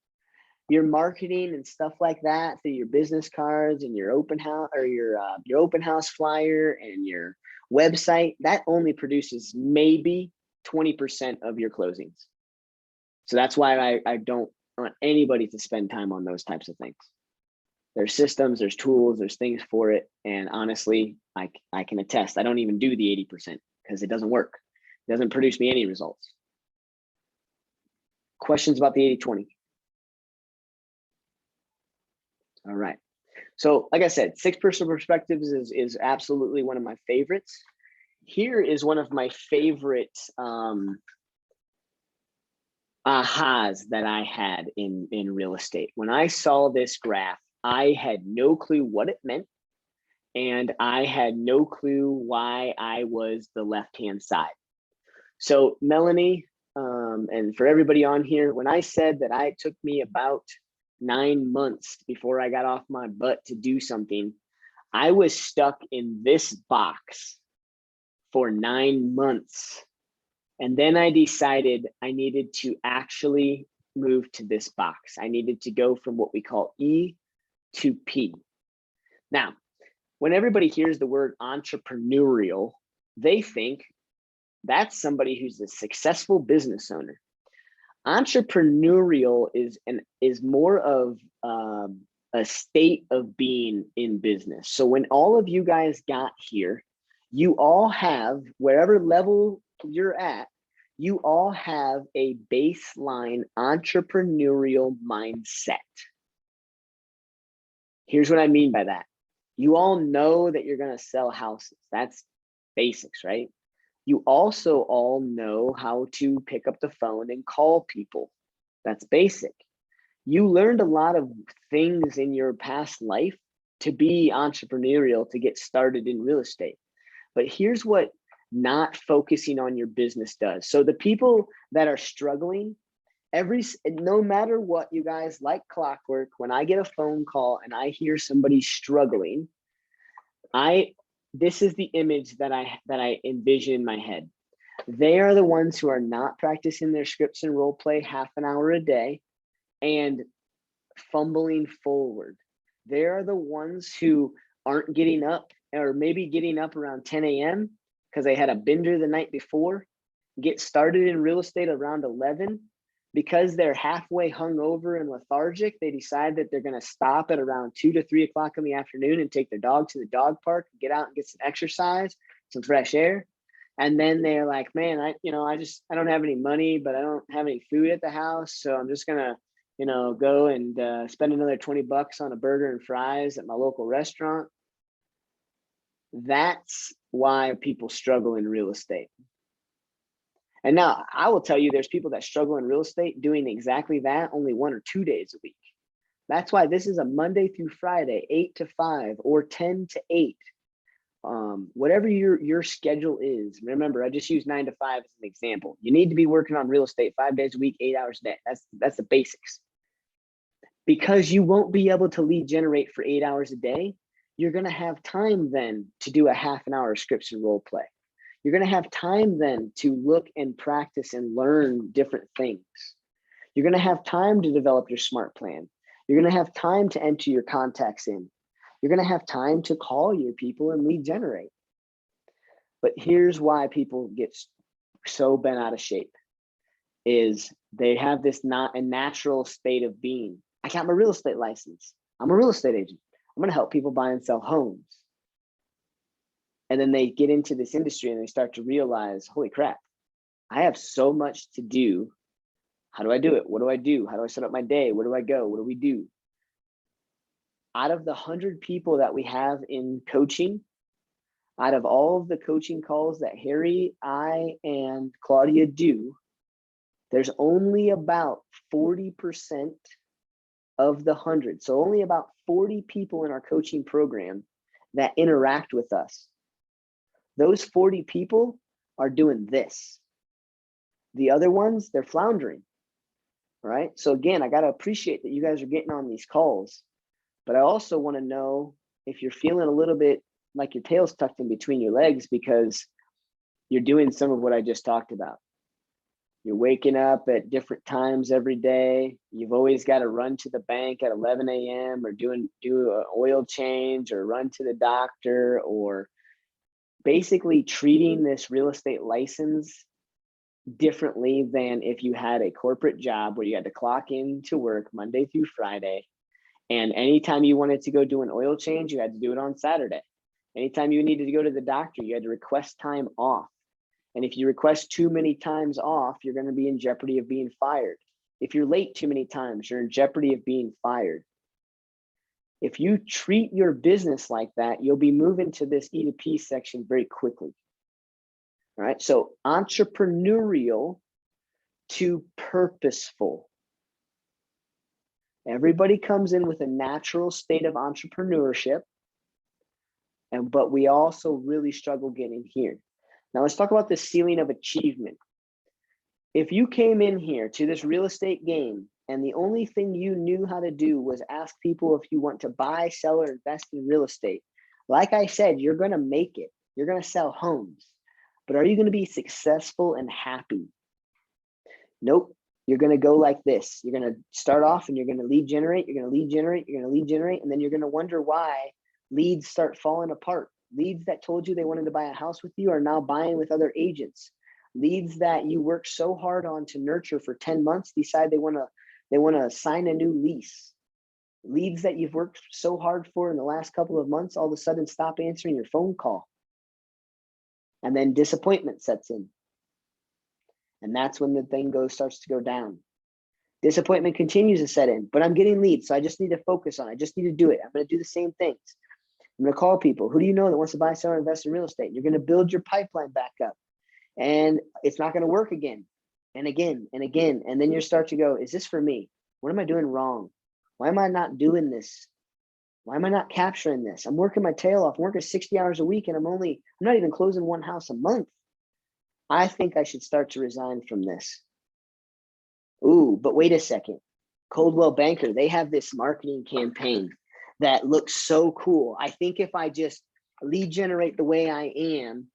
[SPEAKER 1] Your marketing and stuff like that through your business cards and your open house or your open house flyer and your website, that only produces maybe 20% of your closings. So that's why I don't want anybody to spend time on those types of things. There's systems, there's tools, there's things for it. And honestly, I can attest, I don't even do the 80% because it doesn't work. It doesn't produce me any results. Questions about the 80-20? All right. So like I said, 6 personal perspectives is absolutely one of my favorites. Here is one of my favorite ahas that I had in real estate. When I saw this graph, I had no clue what it meant. And I had no clue why I was the left-hand side. So Melanie, and for everybody on here, when I said that it took me about 9 months before I got off my butt to do something, I was stuck in this box for 9 months. And then I decided I needed to actually move to this box. I needed to go from what we call E to P. Now, when everybody hears the word entrepreneurial, they think that's somebody who's a successful business owner. Entrepreneurial is more of a state of being in business. So when all of you guys got here, you all have, wherever level you're at, you all have a baseline entrepreneurial mindset. Here's what I mean by that. You all know that you're going to sell houses. That's basics, right? You also all know how to pick up the phone and call people. That's basic. You learned a lot of things in your past life to be entrepreneurial, to get started in real estate. But here's what not focusing on your business does. So the people that are struggling, no matter what, you guys, like clockwork, when I get a phone call and I hear somebody struggling, this is the image that I envision in my head. They are the ones who are not practicing their scripts and role play half an hour a day and fumbling forward. They are the ones who aren't getting up, or maybe getting up around 10 a.m. because they had a bender the night before, get started in real estate around 11. Because they're halfway hungover and lethargic, they decide that they're going to stop at around 2 to 3 o'clock in the afternoon and take their dog to the dog park, get out and get some exercise, some fresh air. And then they're like, man, I don't have any money, but I don't have any food at the house. So I'm just going to, go and spend another $20 on a burger and fries at my local restaurant. That's why people struggle in real estate. And now I will tell you, there's people that struggle in real estate doing exactly that only 1 or 2 days a week. That's why this is a Monday through Friday, 8 to 5 or 10 to 8. Whatever your schedule is. Remember, I just used 9 to 5 as an example. You need to be working on real estate 5 days a week, 8 hours a day. That's the basics. Because you won't be able to lead generate for 8 hours a day, you're going to have time then to do a half an hour of scripts and role play. You're going to have time then to look and practice and learn different things. You're going to have time to develop your smart plan. You're going to have time to enter your contacts in. You're going to have time to call your people and lead generate. But here's why people get so bent out of shape is they have this not a natural state of being. I got my real estate license. I'm a real estate agent. I'm going to help people buy and sell homes. And then they get into this industry and they start to realize, holy crap, I have so much to do. How do I do it? What do I do? How do I set up my day? Where do I go? What do we do? Out of the 100 people that we have in coaching, out of all of the coaching calls that Harry, I, and Claudia do, there's only about 40% of the 100. So only about 40 people in our coaching program that interact with us. Those 40 people are doing this. The other ones, they're floundering, right? So again, I got to appreciate that you guys are getting on these calls, but I also want to know if you're feeling a little bit like your tail's tucked in between your legs because you're doing some of what I just talked about. You're waking up at different times every day. You've always got to run to the bank at 11 a.m. or do an oil change or run to the doctor, or basically treating this real estate license differently than if you had a corporate job where you had to clock in to work Monday through Friday. And anytime you wanted to go do an oil change, you had to do it on Saturday. Anytime you needed to go to the doctor, you had to request time off. And if you request too many times off, you're going to be in jeopardy of being fired. If you're late too many times, you're in jeopardy of being fired. If you treat your business like that, you'll be moving to this E2P section very quickly. All right, so entrepreneurial to purposeful. Everybody comes in with a natural state of entrepreneurship, but we also really struggle getting here. Now let's talk about the ceiling of achievement. If you came in here to this real estate game and the only thing you knew how to do was ask people if you want to buy, sell, or invest in real estate, like I said, you're going to make it. You're going to sell homes. But are you going to be successful and happy? Nope. You're going to go like this. You're going to start off and you're going to lead generate. You're going to lead generate. You're going to lead generate. And then you're going to wonder why leads start falling apart. Leads that told you they wanted to buy a house with you are now buying with other agents. Leads that you worked so hard on to nurture for 10 months decide they want to sign a new lease. Leads that you've worked so hard for in the last couple of months all of a sudden stop answering your phone call. And then disappointment sets in. And that's when the thing starts to go down. Disappointment continues to set in, but I'm getting leads, so I just need to focus on it. I just need to do it. I'm going to do the same things. I'm going to call people. Who do you know that wants to buy, sell, or invest in real estate? You're going to build your pipeline back up. And it's not going to work again and again and again. And then you start to go, is this for me? What am I doing wrong? Why am I not doing this? Why am I not capturing this? I'm working my tail off. I'm working 60 hours a week and I'm not even closing one house a month. I think I should start to resign from this. Ooh, but wait a second. Coldwell Banker, they have this marketing campaign that looks so cool. I think if I just lead generate the way I am,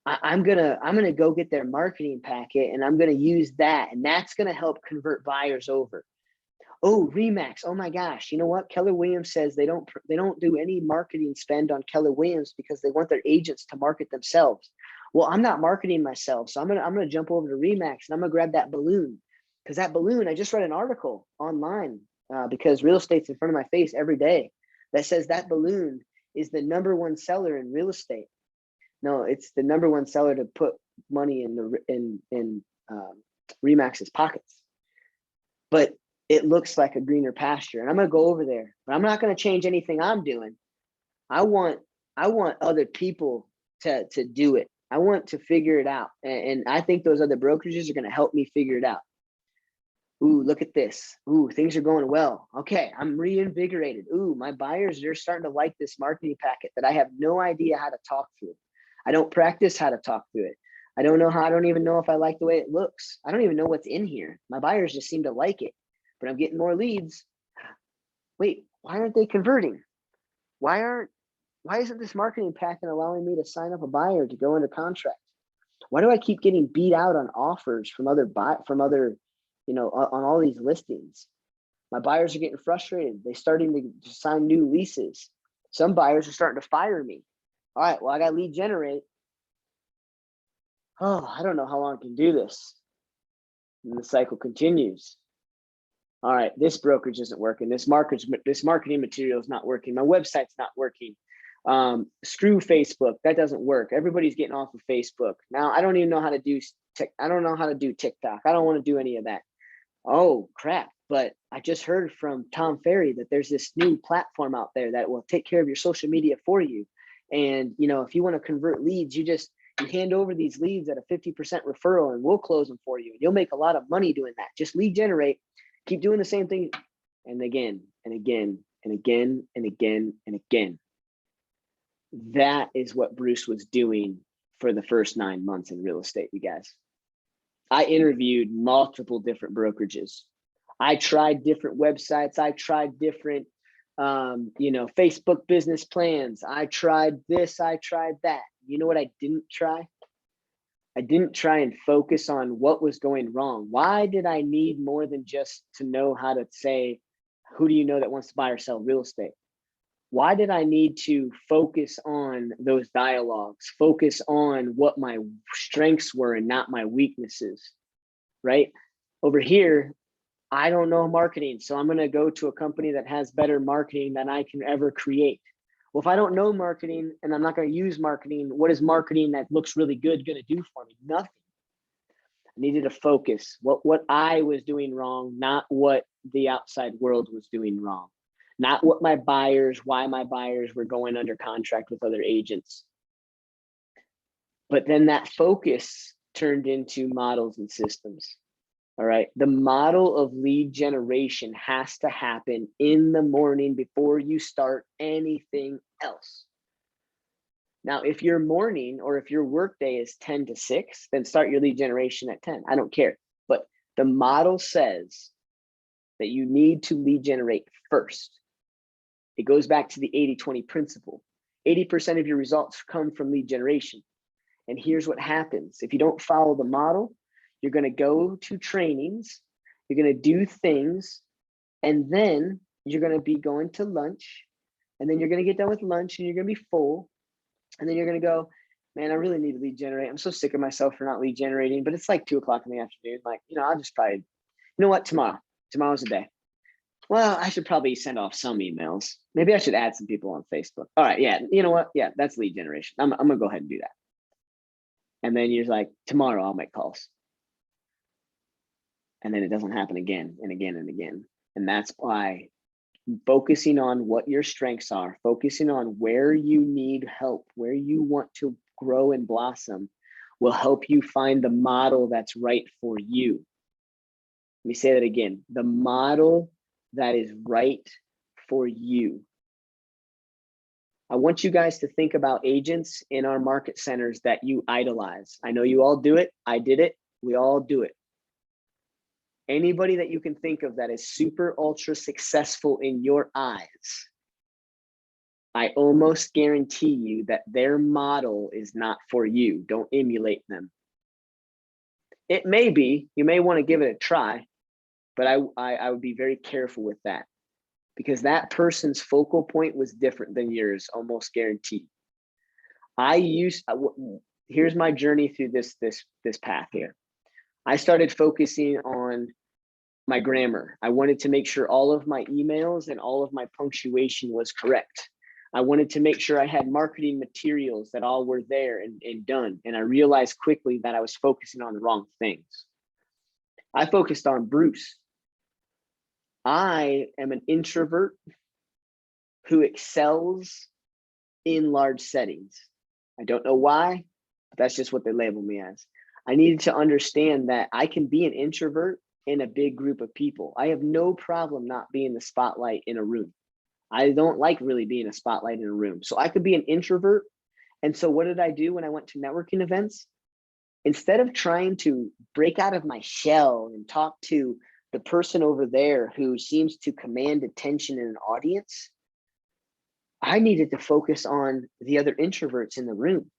[SPEAKER 1] I'm gonna go get their marketing packet and I'm gonna use that, and that's gonna help convert buyers over. Oh, Remax. Oh my gosh. You know what? Keller Williams says they don't do any marketing spend on Keller Williams because they want their agents to market themselves. Well, I'm not marketing myself, so I'm gonna jump over to Remax and I'm gonna grab that balloon, because that balloon, I just read an article online because real estate's in front of my face every day that says that balloon is the #1 seller in real estate. No, it's the #1 seller to put money in Remax's pockets. But it looks like a greener pasture, and I'm gonna go over there, but I'm not gonna change anything I'm doing. I want other people to do it. I want to figure it out, and I think those other brokerages are gonna help me figure it out. Ooh, look at this. Ooh, things are going well. Okay, I'm reinvigorated. Ooh, my buyers, they're starting to like this marketing packet that I have no idea how to talk through. I don't practice how to talk through it. I don't even know if I like the way it looks. I don't even know what's in here. My buyers just seem to like it, but I'm getting more leads. Wait, why aren't they converting? Why isn't this marketing packet allowing me to sign up a buyer to go under contract? Why do I keep getting beat out on offers from other on all these listings? My buyers are getting frustrated. They're starting to sign new leases. Some buyers are starting to fire me. All right, well, I got lead generate. Oh, I don't know how long I can do this. And the cycle continues. All right, this brokerage isn't working. This marketing material is not working. My website's not working. Screw Facebook. That doesn't work. Everybody's getting off of Facebook. Now I don't even know how to do I don't know how to do TikTok. I don't want to do any of that. Oh crap. But I just heard from Tom Ferry that there's this new platform out there that will take care of your social media for you. And if you want to convert leads, you hand over these leads at a 50% referral and we'll close them for you. You'll make a lot of money doing that. Just lead generate, keep doing the same thing. And again, and again, and again, and again, and again. That is what Bruce was doing for the first 9 months in real estate, you guys. I interviewed multiple different brokerages. I tried different websites. I tried different, Facebook business plans. I tried this, I tried that. You know what I didn't try? I didn't try and focus on what was going wrong. Why did I need more than just to know how to say, who do you know that wants to buy or sell real estate? Why did I need to focus on those dialogues, focus on what my strengths were and not my weaknesses, right? Over here, I don't know marketing, so I'm going to go to a company that has better marketing than I can ever create. Well, if I don't know marketing and I'm not going to use marketing, what is marketing that looks really good going to do for me? Nothing. I needed to focus what I was doing wrong, not what the outside world was doing wrong. Not what why my buyers were going under contract with other agents. But then that focus turned into models and systems. All right. The model of lead generation has to happen in the morning before you start anything else. Now, if your morning or if your workday is 10 to 6, then start your lead generation at 10. I don't care. But the model says that you need to lead generate first. It goes back to the 80-20 principle. 80% of your results come from lead generation. And here's what happens. If you don't follow the model, you're going to go to trainings, you're going to do things, and then you're going to be going to lunch, and then you're going to get done with lunch and you're going to be full. And then you're going to go, man, I really need to lead generate. I'm so sick of myself for not lead generating, but it's like 2 o'clock in the afternoon. Like, I'll just probably, tomorrow's the day. Well, I should probably send off some emails. Maybe I should add some people on Facebook. All right. Yeah. You know what? Yeah, that's lead generation. I'm going to go ahead and do that. And then you're like, tomorrow I'll make calls. And then it doesn't happen again and again and again. And that's why focusing on what your strengths are, focusing on where you need help, where you want to grow and blossom will help you find the model that's right for you. Let me say that again. The model that is right for you. I want you guys to think about agents in our market centers that you idolize. I know you all do it. I did it. We all do it. Anybody that you can think of that is super ultra successful in your eyes, I almost guarantee you that their model is not for you. Don't emulate them. It may be, you may want to give it a try, but I would be very careful with that because that person's focal point was different than yours, almost guaranteed. Here's my journey through this path here. I started focusing on my grammar. I wanted to make sure all of my emails and all of my punctuation was correct. I wanted to make sure I had marketing materials that all were there and done. And I realized quickly that I was focusing on the wrong things. I focused on Bruce. I am an introvert who excels in large settings. I don't know why, but that's just what they label me as. I needed to understand that I can be an introvert in a big group of people. I have no problem not being the spotlight in a room. I don't like really being a spotlight in a room. So I could be an introvert. And so what did I do when I went to networking events? Instead of trying to break out of my shell and talk to the person over there who seems to command attention in an audience, I needed to focus on the other introverts in the room.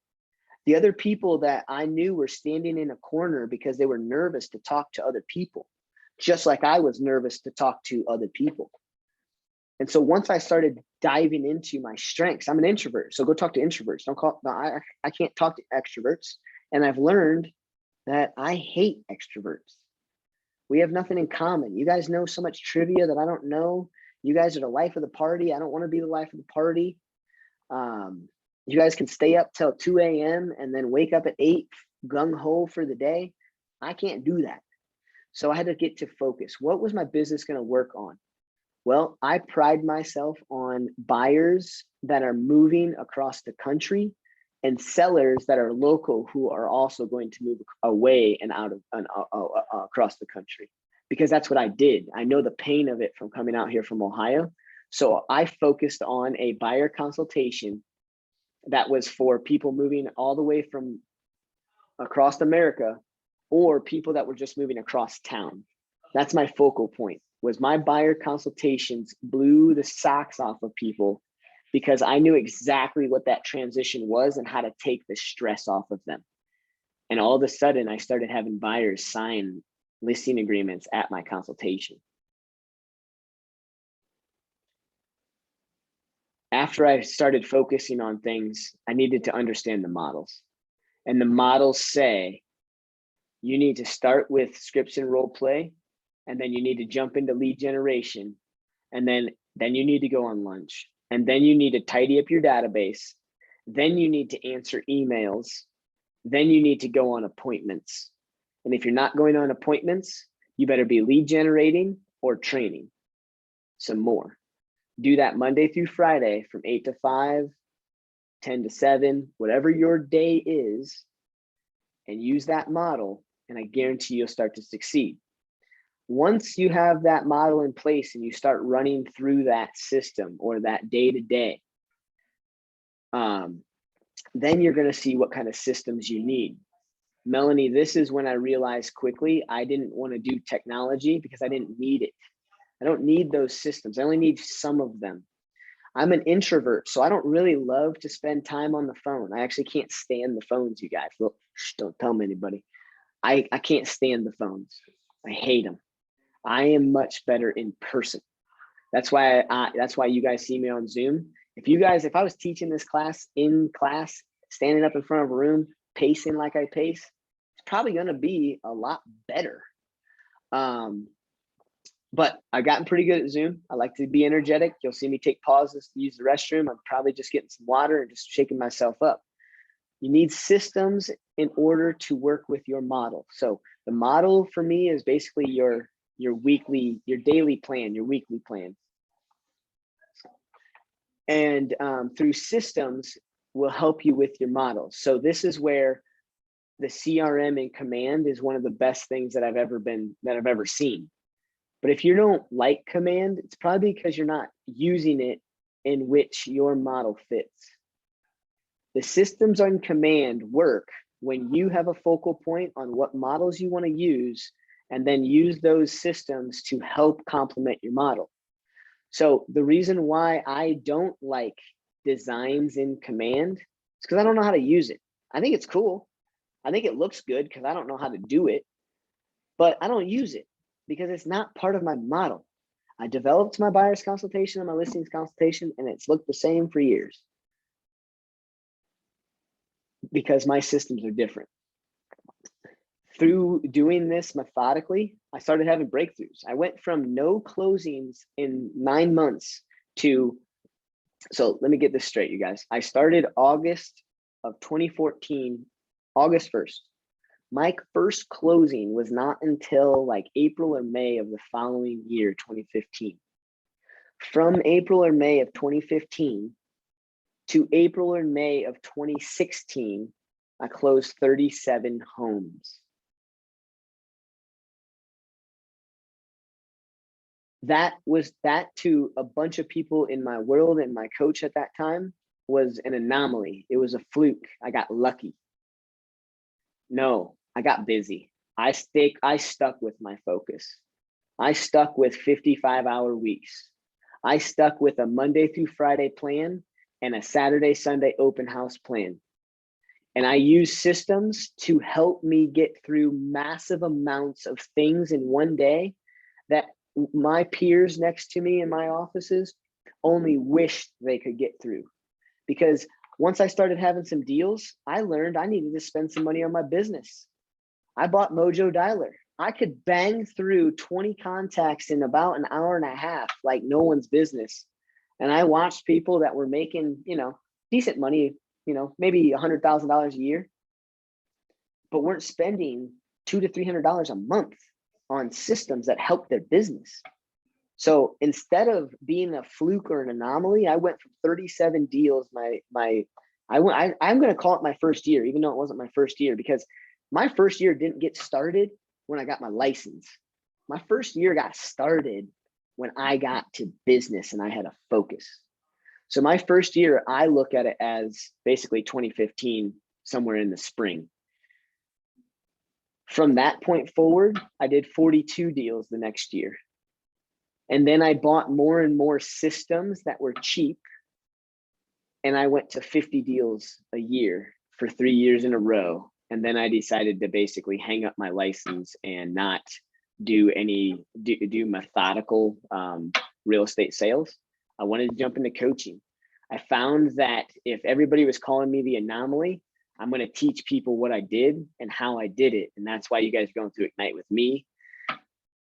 [SPEAKER 1] The other people that I knew were standing in a corner because they were nervous to talk to other people, just like I was nervous to talk to other people. And so once I started diving into my strengths, I'm an introvert, so go talk to introverts. I can't talk to extroverts. And I've learned that I hate extroverts. We have nothing in common. You guys know so much trivia that I don't know. You guys are the life of the party. I don't want to be the life of the party. You guys can stay up till 2 a.m. and then wake up at 8 gung-ho for the day. I can't do that. So I had to get to focus. What was my business going to work on? Well, I pride myself on buyers that are moving across the country and sellers that are local who are also going to move away and out of across the country, because that's what I did. I know the pain of it from coming out here from Ohio. So I focused on a buyer consultation that was for people moving all the way from across America or people that were just moving across town. That's my focal point. Was my buyer consultations blew the socks off of people because I knew exactly what that transition was and how to take the stress off of them. And all of a sudden I started having buyers sign listing agreements at my consultation. After I started focusing on things, I needed to understand the models. And the models say, you need to start with scripts and role play, and then you need to jump into lead generation. And then you need to go on lunch. And then you need to tidy up your database. Then you need to answer emails. Then you need to go on appointments. And if you're not going on appointments, you better be lead generating or training some more. Do that Monday through Friday from 8 to 5, 10 to 7, whatever your day is, and use that model, and I guarantee you'll start to succeed. Once you have that model in place and you start running through that system or that day-to-day, then you're going to see what kind of systems you need. Melanie, this is when I realized quickly I didn't want to do technology because I didn't need it. I don't need those systems. I only need some of them. I'm an introvert, so I don't really love to spend time on the phone. I actually can't stand the phones, you guys. Look, don't tell me anybody. I can't stand the phones. I hate them. I am much better in person. That's why you guys see me on Zoom. If I was teaching this class in class, standing up in front of a room, pacing like I pace, it's probably going to be a lot better. But I've gotten pretty good at Zoom. I like to be energetic. You'll see me take pauses to use the restroom. I'm probably just getting some water and just shaking myself up. You need systems in order to work with your model. So the model for me is basically your daily plan, your weekly plan. And through systems will help you with your model. So this is where the CRM in Command is one of the best things that I've ever seen. But if you don't like Command, it's probably because you're not using it in which your model fits. The systems on Command work when you have a focal point on what models you want to use, and then use those systems to help complement your model. So the reason why I don't like designs in Command is because I don't know how to use it. I think it's cool. I think it looks good because I don't know how to do it, but I don't use it because it's not part of my model. I developed my buyer's consultation and my listings consultation, and it's looked the same for years because my systems are different. Through doing this methodically, I started having breakthroughs. I went from no closings in 9 months to, so let me get this straight, you guys. I started August of 2014, August 1st. My first closing was not until like April or May of the following year, 2015. From April or May of 2015 to April or May of 2016, I closed 37 homes. That to a bunch of people in my world and my coach at that time was an anomaly. It was a fluke. I got lucky. No, I got busy. I stuck with my focus. I stuck with 55-hour weeks. I stuck with a Monday through Friday plan and a Saturday, Sunday open house plan. And I use systems to help me get through massive amounts of things in one day that my peers next to me in my offices only wished they could get through. Because once I started having some deals, I learned I needed to spend some money on my business. I bought Mojo Dialer. I could bang through 20 contacts in about an hour and a half, like no one's business. And I watched people that were making, decent money, maybe $100,000 a year, but weren't spending $200 to $300 a month on systems that help their business. So instead of being a fluke or an anomaly, I went from 37 deals. I'm going to call it my first year, even though it wasn't my first year, because my first year didn't get started when I got my license. My first year got started when I got to business and I had a focus. So my first year, I look at it as basically 2015, somewhere in the spring. From that point forward, I did 42 deals the next year. And then I bought more and more systems that were cheap. And I went to 50 deals a year for 3 years in a row. And then I decided to basically hang up my license and not do methodical real estate sales. I wanted to jump into coaching. I found that if everybody was calling me the anomaly, I'm going to teach people what I did and how I did it. And that's why you guys are going through Ignite with me.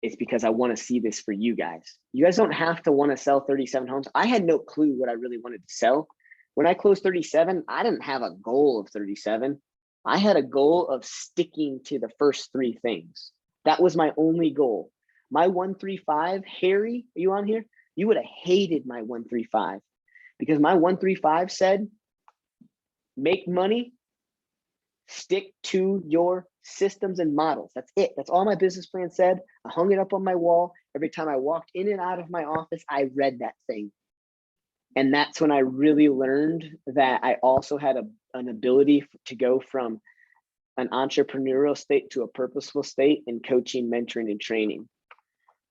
[SPEAKER 1] It's because I want to see this for you guys. You guys don't have to want to sell 37 homes. I had no clue what I really wanted to sell. When I closed 37, I didn't have a goal of 37. I had a goal of sticking to the first 3 things. That was my only goal. My 135, Harry, are you on here? You would have hated my 135 because my 135 said, make money, stick to your systems and models. That's it. That's all my business plan said. I hung it up on my wall. Every time I walked in and out of my office, I read that thing. And that's when I really learned that I also had an ability to go from an entrepreneurial state to a purposeful state in coaching, mentoring, and training.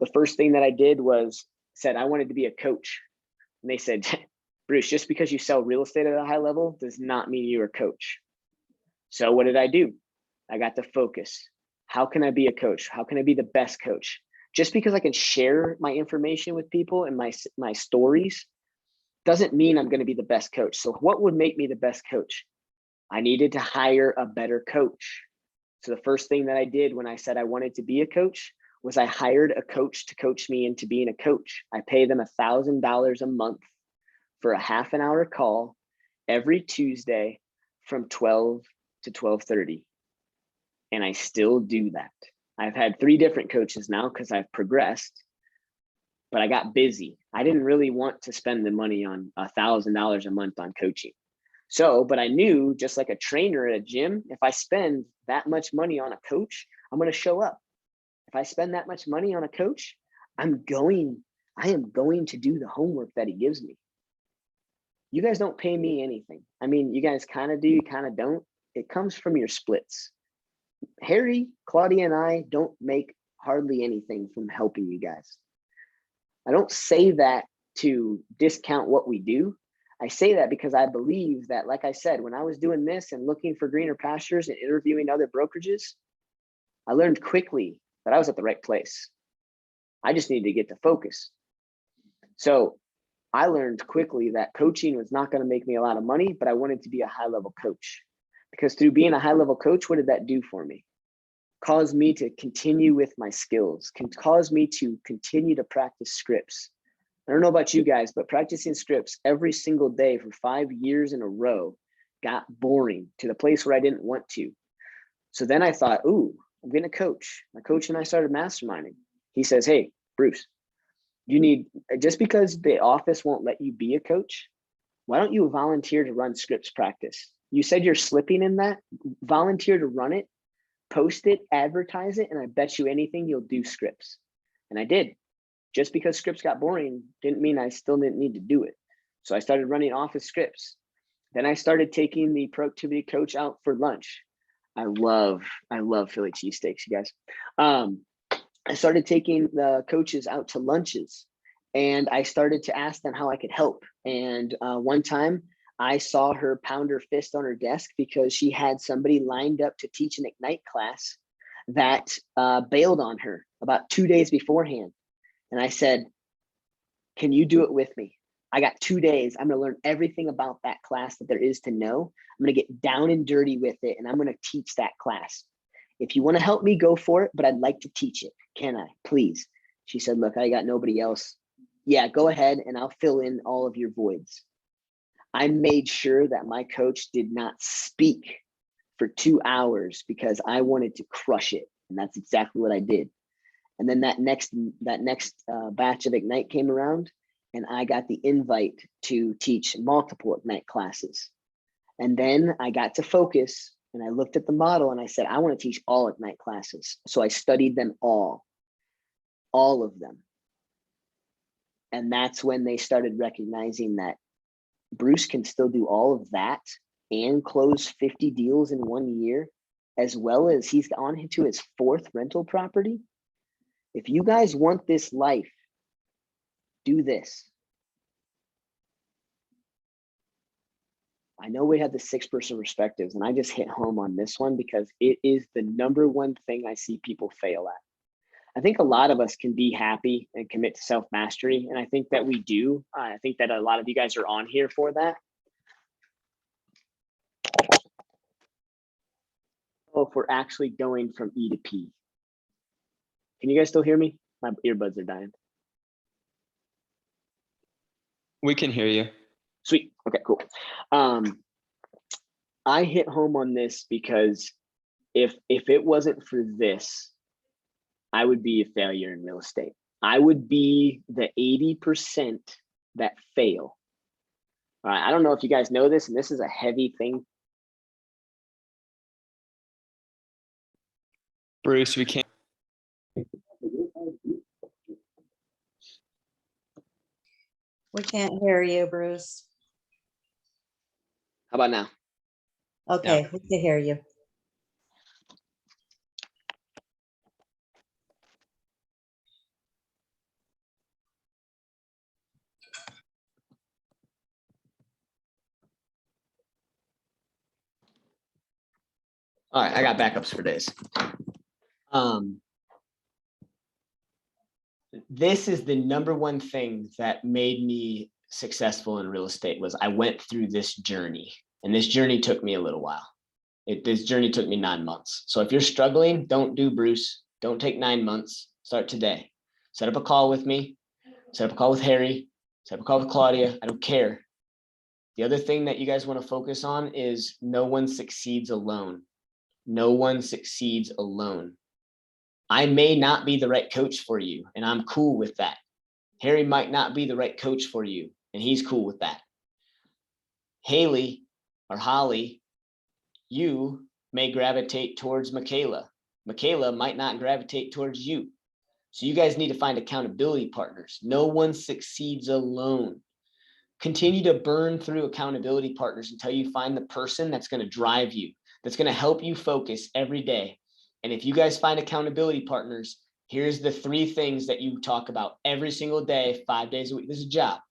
[SPEAKER 1] The first thing that I did was said I wanted to be a coach. And they said, Bruce, just because you sell real estate at a high level does not mean you're a coach. So what did I do? I got to focus. How can I be a coach? How can I be the best coach? Just because I can share my information with people and my stories doesn't mean I'm going to be the best coach. So what would make me the best coach? I needed to hire a better coach. So the first thing that I did when I said I wanted to be a coach was I hired a coach to coach me into being a coach. I pay them $1,000 a month for a half an hour call every Tuesday from 12 to 12:30. And I still do that. I've had 3 different coaches now because I've progressed, but I got busy. I didn't really want to spend the money on $1,000 a month on coaching. So, but I knew, just like a trainer at a gym, if I spend that much money on a coach, I'm going to show up. If I spend that much money on a coach, I am going to do the homework that he gives me. You guys don't pay me anything. I mean, you guys kind of do, you kind of don't. It comes from your splits. Harry, Claudia, and I don't make hardly anything from helping you guys. I don't say that to discount what we do. I say that because I believe that, like I said, when I was doing this and looking for greener pastures and interviewing other brokerages, I learned quickly that I was at the right place. I just needed to get to focus. So I learned quickly that coaching was not going to make me a lot of money, but I wanted to be a high-level coach. Because through being a high-level coach, what did that do for me? Caused me to continue with my skills, can cause me to continue to practice scripts. I don't know about you guys, but practicing scripts every single day for 5 years in a row got boring to the place where I didn't want to. So then I thought, ooh, I'm going to coach. My coach and I started masterminding. He says, hey, Bruce, just because the office won't let you be a coach, why don't you volunteer to run scripts practice? You said you're slipping in that. Volunteer to run it, post it, advertise it, and I bet you anything you'll do scripts. And I did. Just because scripts got boring didn't mean I still didn't need to do it. So I started running office scripts. Then I started taking the productivity coach out for lunch. I love Philly cheesesteaks, you guys. I started taking the coaches out to lunches, and I started to ask them how I could help. And one time I saw her pound her fist on her desk because she had somebody lined up to teach an Ignite class that bailed on her about 2 days beforehand. And I said, can you do it with me? I got 2 days. I'm going to learn everything about that class that there is to know. I'm going to get down and dirty with it, and I'm going to teach that class. If you want to help me, go for it, but I'd like to teach it. Can I, please? She said, look, I got nobody else. Yeah, go ahead, and I'll fill in all of your voids. I made sure that my coach did not speak for 2 hours because I wanted to crush it. And that's exactly what I did. And then that next batch of Ignite came around, and I got the invite to teach multiple Ignite classes. And then I got to focus, and I looked at the model and I said, I want to teach all Ignite classes. So I studied them all of them. And that's when they started recognizing that Bruce can still do all of that and close 50 deals in 1 year, as well as he's on to his 4th rental property. If you guys want this life, do this. I know we have the 6-person perspectives, and I just hit home on this one because it is the #1 thing I see people fail at. I think a lot of us can be happy and commit to self-mastery, and I think that we do. I think that a lot of you guys are on here for that. Oh, if we're actually going from E to P. Can you guys still hear me? My earbuds are dying.
[SPEAKER 2] We can hear you.
[SPEAKER 1] Sweet. Okay, cool. I hit home on this because if it wasn't for this, I would be a failure in real estate. I would be the 80% that fail. All right, I don't know if you guys know this, and this is a heavy thing.
[SPEAKER 2] Bruce, we can't.
[SPEAKER 6] We can't hear you, Bruce.
[SPEAKER 1] How about now?
[SPEAKER 6] Okay, we can hear you.
[SPEAKER 1] All right, I got backups for days. This is the #1 thing that made me successful in real estate was I went through this journey, and this journey took me a little while. This journey took me 9 months. So if you're struggling, don't do Bruce. Don't take 9 months. Start today. Set up a call with me. Set up a call with Harry. Set up a call with Claudia. I don't care. The other thing that you guys want to focus on is no one succeeds alone. No one succeeds alone. I may not be the right coach for you, and I'm cool with that. Harry might not be the right coach for you, and he's cool with that. Haley or Holly, you may gravitate towards Michaela. Michaela might not gravitate towards you. So you guys need to find accountability partners. No one succeeds alone. Continue to burn through accountability partners until you find the person that's going to drive you, that's going to help you focus every day. And if you guys find accountability partners, here's the 3 things that you talk about every single day, 5 days a week. This is a job.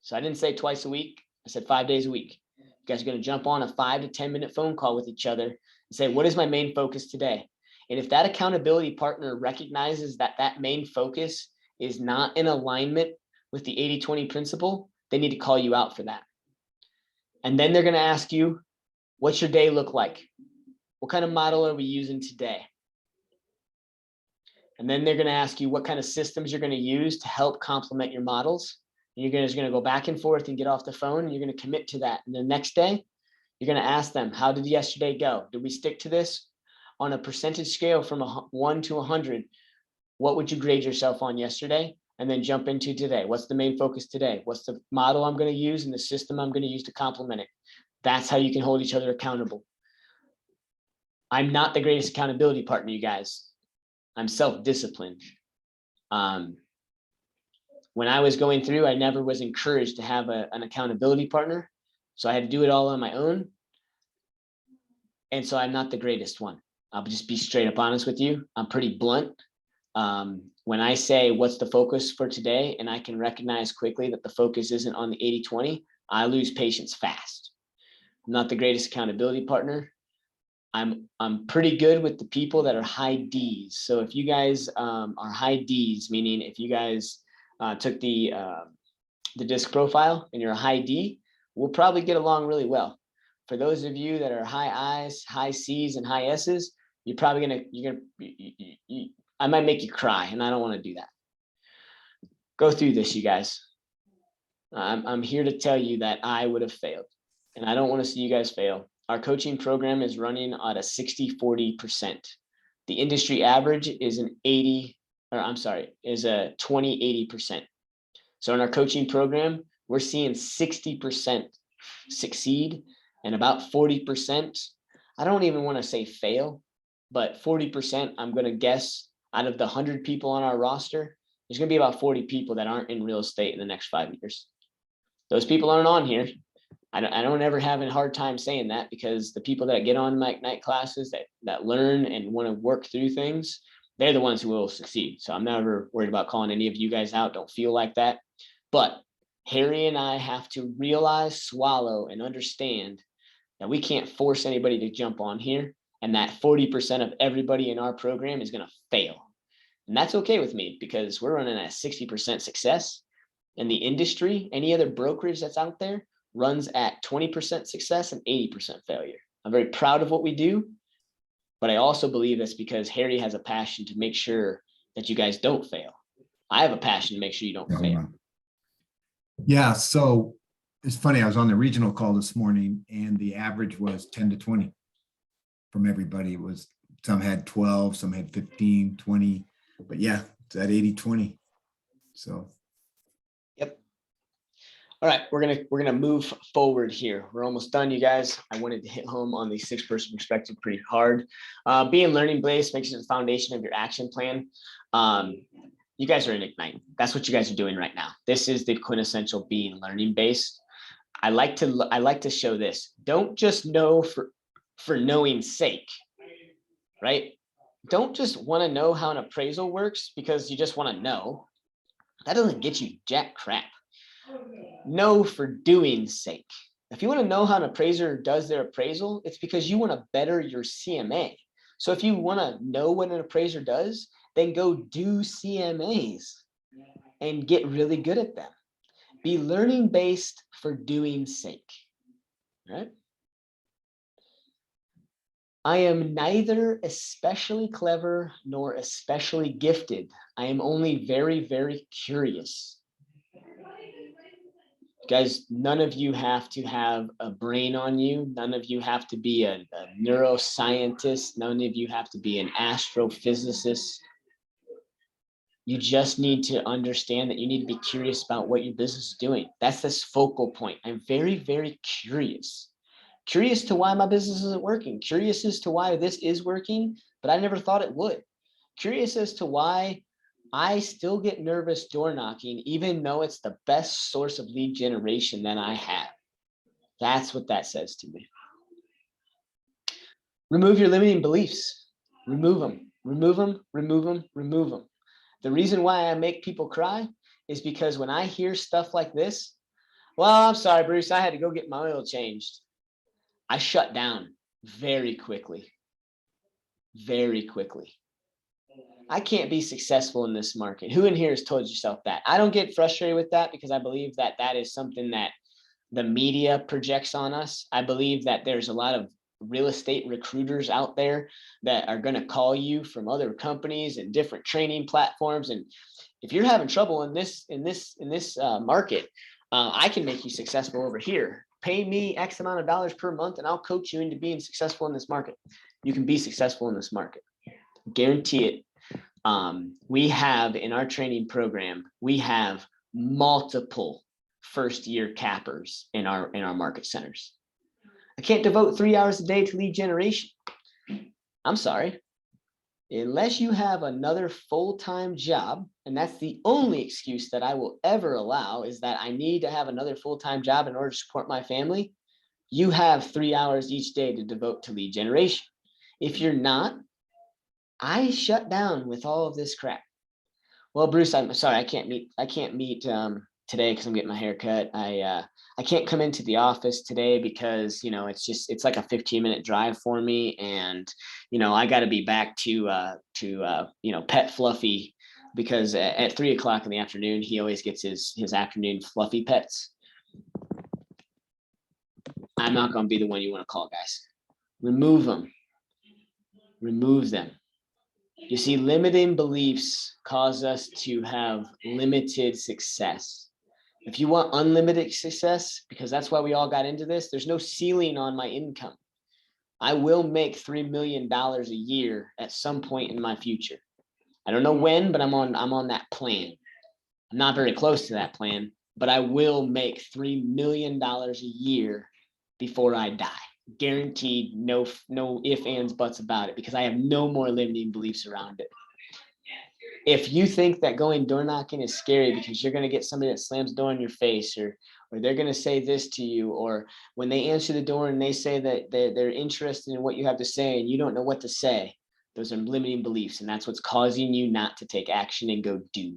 [SPEAKER 1] So I didn't say twice a week. I said 5 days a week. You guys are going to jump on a 5 to 10 minute phone call with each other and say, what is my main focus today? And if that accountability partner recognizes that that main focus is not in alignment with the 80-20 principle, they need to call you out for that. And then they're going to ask you, what's your day look like? What kind of model are we using today? And then they're going to ask you what kind of systems you're going to use to help complement your models. And you're just going to go back and forth and get off the phone, and you're going to commit to that. And the next day, you're going to ask them, how did yesterday go? Did we stick to this? On a percentage scale from 1 to 100, what would you grade yourself on yesterday? And then jump into today. What's the main focus today? What's the model I'm going to use and the system I'm going to use to complement it? That's how you can hold each other accountable. I'm not the greatest accountability partner, you guys. I'm self-disciplined. When I was going through, I never was encouraged to have an accountability partner. So I had to do it all on my own. And so I'm not the greatest one. I'll just be straight up honest with you. I'm pretty blunt. When I say what's the focus for today, and I can recognize quickly that the focus isn't on the 80-20, I lose patience fast. I'm not the greatest accountability partner. I'm pretty good with the people that are high Ds. So if you guys are high Ds, meaning if you guys took the disc profile and you're a high D, we'll probably get along really well. For those of you that are high Is, high Cs, and high S's, you're probably I might make you cry, and I don't want to do that. Go through this, you guys. I'm here to tell you that I would have failed, and I don't want to see you guys fail. Our coaching program is running at a 60-40%. The industry average is an 80, or I'm sorry, is a 20-80%. So in our coaching program, we're seeing 60% succeed and about 40%. I don't even want to say fail, but 40%, I'm going to guess out of the 100 people on our roster, there's going to be about 40 people that aren't in real estate in the next 5 years. Those people aren't on here. I don't ever have a hard time saying that, because the people that get on my Ignite classes that learn and want to work through things, they're the ones who will succeed. So I'm never worried about calling any of you guys out. Don't feel like that. But Harry and I have to realize, swallow, and understand that we can't force anybody to jump on here, and that 40% of everybody in our program is going to fail. And that's okay with me, because we're running at 60% success. In the industry, any other brokerage that's out there runs at 20% success and 80% failure. I'm very proud of what we do, but I also believe that's because Harry has a passion to make sure that you guys don't fail. I have a passion to make sure you don't fail.
[SPEAKER 7] Yeah, so it's funny, I was on the regional call this morning and the average was 10 to 20 from everybody. It was, some had 12, some had 15, 20, but yeah, it's at 80-20. So.
[SPEAKER 1] Yep. All right, we're gonna move forward here. We're almost done, you guys. I wanted to hit home on the 6-person perspective pretty hard. Being learning based makes it the foundation of your action plan. You guys are in Ignite. That's what you guys are doing right now. This is the quintessential being learning based. I like to show this. Don't just know for knowing's sake, right? Don't just want to know how an appraisal works because you just want to know. That doesn't get you jack crap. Know for doing's sake. If you want to know how an appraiser does their appraisal, it's because you want to better your CMA. So if you want to know what an appraiser does, then go do CMAs and get really good at them. Be learning based for doing's sake, right? I am neither especially clever nor especially gifted. I am only very, very curious. Guys, none of you have to have a brain on you. None of you have to be a neuroscientist. None of you have to be an astrophysicist. You just need to understand that you need to be curious about what your business is doing. That's this focal point. I'm very, very curious. Curious to why my business isn't working. Curious as to why this is working, but I never thought it would. Curious as to why I still get nervous door knocking, even though it's the best source of lead generation that I have. That's what that says to me. Remove your limiting beliefs. Remove them, remove them, remove them, remove them. The reason why I make people cry is because when I hear stuff like this, well, I'm sorry, Bruce, I had to go get my oil changed. I shut down very quickly. Very quickly. I can't be successful in this market. Who in here has told yourself that? I don't get frustrated with that because I believe that that is something that the media projects on us. I believe that there's a lot of real estate recruiters out there that are going to call you from other companies and different training platforms. And if you're having trouble in this market, I can make you successful over here. Pay me X amount of dollars per month and I'll coach you into being successful in this market. You can be successful in this market. Guarantee it. We have in our training program, we have multiple first-year cappers in our market centers. I can't devote 3 hours a day to lead generation. I'm sorry. Unless you have another full-time job, and that's the only excuse that I will ever allow, is that I need to have another full-time job in order to support my family, you have 3 hours each day to devote to lead generation. If you're not, I shut down with all of this crap. Well, Bruce, I'm sorry, I can't meet today because I'm getting my hair cut. I can't come into the office today because, you know, it's like a 15-minute drive for me. And, you know, I got to be back to you know, pet Fluffy because at 3 o'clock in the afternoon, he always gets his afternoon fluffy pets. I'm not going to be the one you want to call, guys. Remove them. Remove them. You see, limiting beliefs cause us to have limited success. If you want unlimited success, because that's why we all got into this, there's no ceiling on my income. I will make $3 million a year at some point in my future. I don't know when, but I'm on that plan. I'm not very close to that plan, but I will make $3 million a year before I die. Guaranteed, no ifs, ands, buts about it, because I have no more limiting beliefs around it. If you think that going door knocking is scary because you're going to get somebody that slams the door in your face, or they're going to say this to you, or when they answer the door and they say that they're interested in what you have to say and you don't know what to say, those are limiting beliefs, and that's what's causing you not to take action and go do.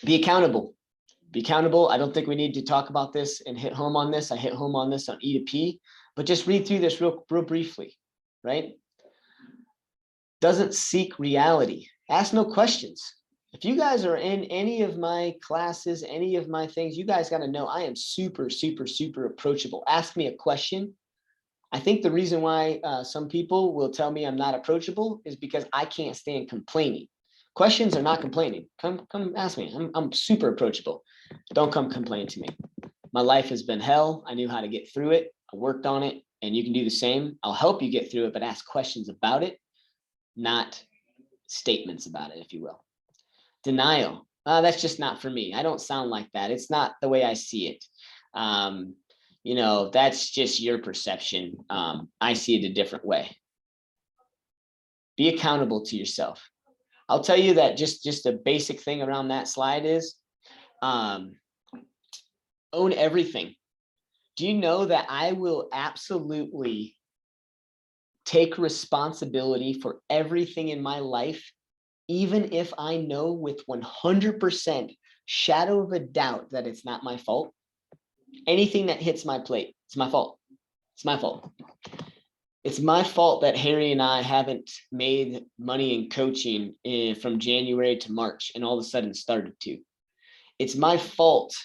[SPEAKER 1] Be accountable. Be accountable. I don't think we need to talk about this and hit home on this. I hit home on this on E to P, but just read through this real briefly, right? Doesn't seek reality. Ask no questions. If you guys are in any of my classes, any of my things, you guys got to know I am super, super, super approachable. Ask me a question. I think the reason why some people will tell me I'm not approachable is because I can't stand complaining. Questions are not complaining. Come ask me. I'm super approachable. Don't come complain to me. My life has been hell. I knew how to get through it. I worked on it, and you can do the same. I'll help you get through it, but ask questions about it, not statements about it, if you will. Denial. That's just not for me. I don't sound like that. It's not the way I see it. That's just your perception. I see it a different way. Be accountable to yourself. I'll tell you that just a basic thing around that slide is own everything. Do you know that I will absolutely take responsibility for everything in my life, even if I know with 100% shadow of a doubt that it's not my fault? Anything that hits my plate, it's my fault. It's my fault. It's my fault that Harry and I haven't made money in coaching from January to March and all of a sudden started to. It's my fault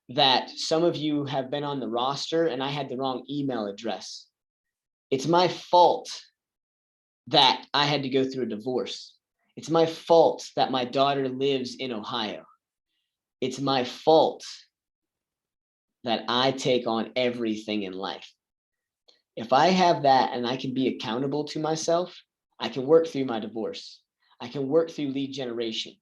[SPEAKER 1] that some of you have been on the roster and I had the wrong email address. It's my fault that I had to go through a divorce. It's my fault that my daughter lives in Ohio. It's my fault that I take on everything in life. If I have that and I can be accountable to myself, I can work through my divorce. I can work through lead generation.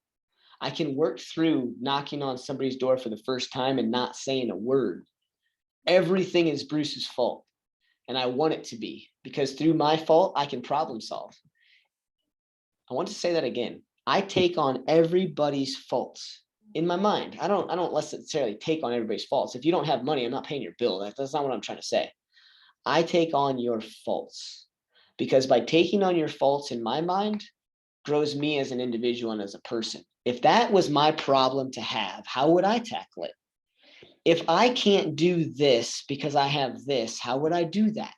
[SPEAKER 1] I can work through knocking on somebody's door for the first time and not saying a word. Everything is Bruce's fault. And I want it to be, because through my fault, I can problem solve. I want to say that again. I take on everybody's faults in my mind. I don't necessarily take on everybody's faults. If you don't have money, I'm not paying your bill. That's not what I'm trying to say. I take on your faults, because by taking on your faults in my mind grows me as an individual and as a person. If that was my problem to have, how would I tackle it? If I can't do this because I have this, how would I do that?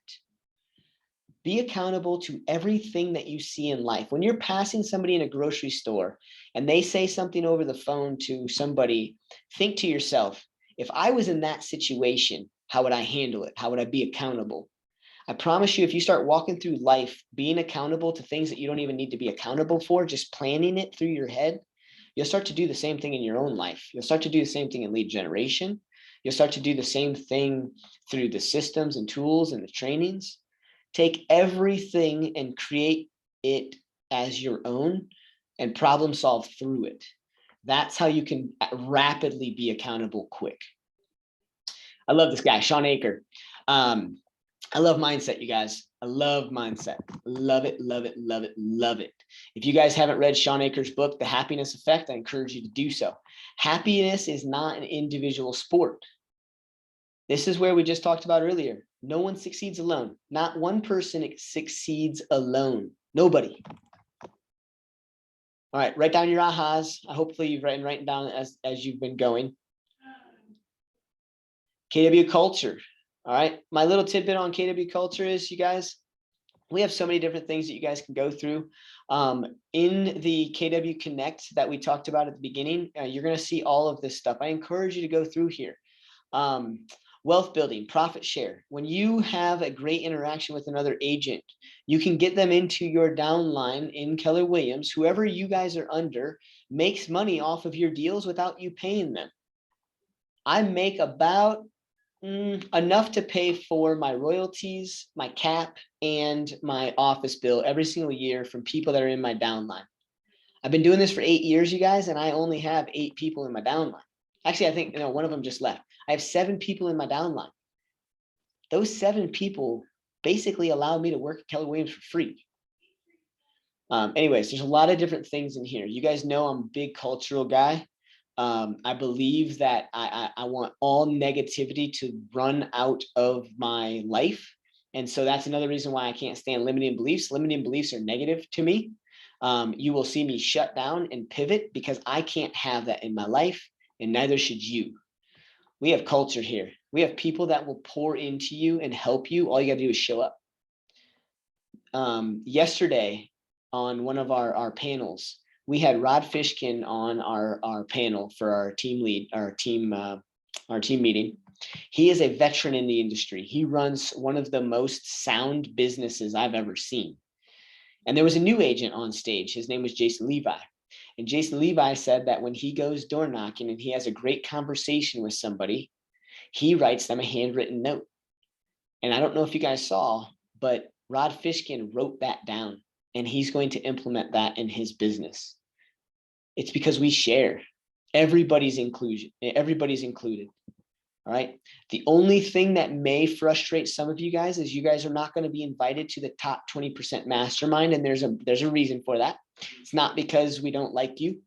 [SPEAKER 1] Be accountable to everything that you see in life. When you're passing somebody in a grocery store and they say something over the phone to somebody, think to yourself, if I was in that situation, how would I handle it? How would I be accountable? I promise you, if you start walking through life being accountable to things that you don't even need to be accountable for, just planning it through your head, you'll start to do the same thing in your own life. You'll start to do the same thing in lead generation. You'll start to do the same thing through the systems and tools and the trainings. Take everything and create it as your own and problem solve through it. That's how you can rapidly be accountable quick. I love this guy, Sean Aker. I love mindset, you guys. I love mindset. Love it, love it, love it, love it. If you guys haven't read Sean Aker's book, The Happiness Effect, I encourage you to do so. Happiness is not an individual sport. This is where we just talked about earlier. No one succeeds alone. Not one person succeeds alone. Nobody. All right, write down your ahas. Hopefully you've written down as you've been going. KW culture. All right, my little tidbit on KW culture is, you guys, we have so many different things that you guys can go through. In the KW Connect that we talked about at the beginning, you're going to see all of this stuff. I encourage you to go through here. Wealth building, profit share. When you have a great interaction with another agent, you can get them into your downline in Keller Williams. Whoever you guys are under makes money off of your deals without you paying them. I make about enough to pay for my royalties, my cap, and my office bill every single year from people that are in my downline. I've been doing this for 8 years, you guys, and I only have 8 people in my downline. Actually, I think one of them just left. I have 7 people in my downline. Those 7 people basically allow me to work at Keller Williams for free. Anyways, there's a lot of different things in here. You guys know I'm a big cultural guy. I believe that I want all negativity to run out of my life. And so that's another reason why I can't stand limiting beliefs. Limiting beliefs are negative to me. You will see me shut down and pivot because I can't have that in my life, and neither should you. We have culture here. We have people that will pour into you and help you. All you got to do is show up. Yesterday on one of our panels, we had Rod Fishkin on our panel for our team lead, our team meeting. He is a veteran in the industry. He runs one of the most sound businesses I've ever seen. And there was a new agent on stage. His name was Jason Levi. And Jason Levi said that when he goes door knocking and he has a great conversation with somebody, he writes them a handwritten note. And I don't know if you guys saw, but Rod Fishkin wrote that down, and he's going to implement that in his business. It's because we share. Everybody's inclusion. Everybody's included. All right. The only thing that may frustrate some of you guys is you guys are not going to be invited to the top 20% mastermind. And there's a reason for that. It's not because we don't like you.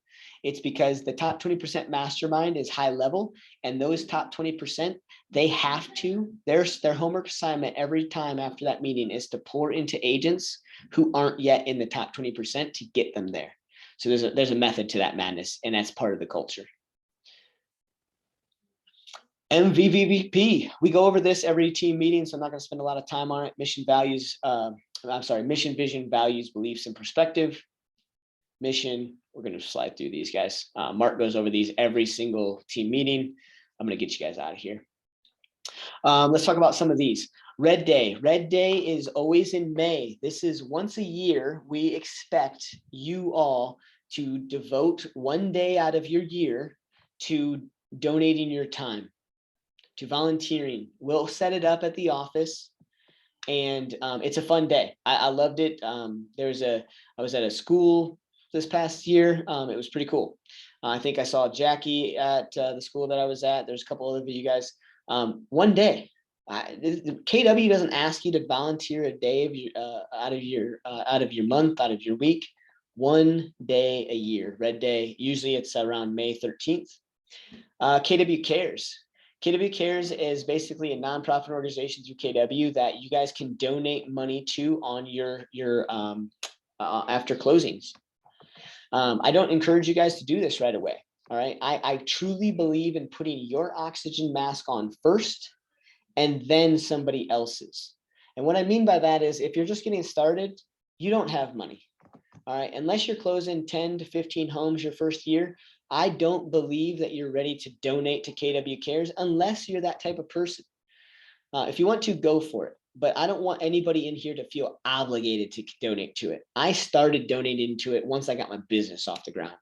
[SPEAKER 1] It's because the top 20% mastermind is high level, and those top 20%, they have to, their homework assignment every time after that meeting is to pour into agents who aren't yet in the top 20% to get them there. So there's a method to that madness, and that's part of the culture. MVVP, we go over this every team meeting, so I'm not going to spend a lot of time on it. Mission, vision, values, beliefs, and perspective. Mission, we're going to slide through these guys. Mark goes over these every single team meeting. I'm going to get you guys out of here. Let's talk about some of these. Red Day. Red Day is always in May. This is once a year. We expect you all to devote one day out of your year to donating your time, to volunteering. We'll set it up at the office, and it's a fun day. I loved it. I was at a school this past year. It was pretty cool. I think I saw Jackie at the school that I was at. There's a couple of you guys. One day, KW doesn't ask you to volunteer a day of your out of your month, out of your week. One day a year, Red Day. Usually it's around May 13th. KW Cares. KW Cares is basically a nonprofit organization through KW that you guys can donate money to on your after closings. I don't encourage you guys to do this right away. All right. I truly believe in putting your oxygen mask on first and then somebody else's. And what I mean by that is if you're just getting started, you don't have money. All right. Unless you're closing 10 to 15 homes your first year, I don't believe that you're ready to donate to KW Cares unless you're that type of person. If you want to, go for it. But I don't want anybody in here to feel obligated to donate to it. I started donating to it once I got my business off the ground.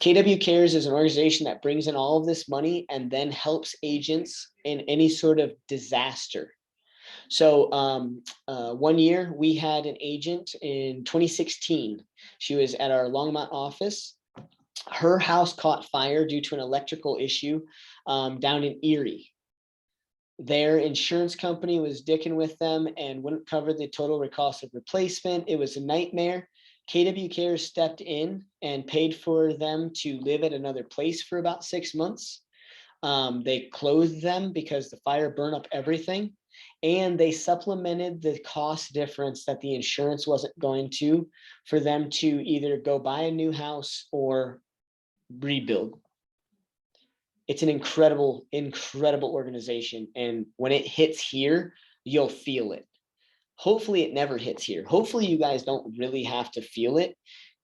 [SPEAKER 1] KW Cares is an organization that brings in all of this money and then helps agents in any sort of disaster. So one year we had an agent in 2016. She was at our Longmont office. Her house caught fire due to an electrical issue down in Erie. Their insurance company was dicking with them and wouldn't cover the total cost of replacement. It was a nightmare. KW Cares stepped in and paid for them to live at another place for about 6 months. They closed them because the fire burned up everything, and they supplemented the cost difference that the insurance wasn't going to for them to either go buy a new house or rebuild. It's an incredible, incredible organization. And when it hits here, you'll feel it. Hopefully it never hits here. Hopefully you guys don't really have to feel it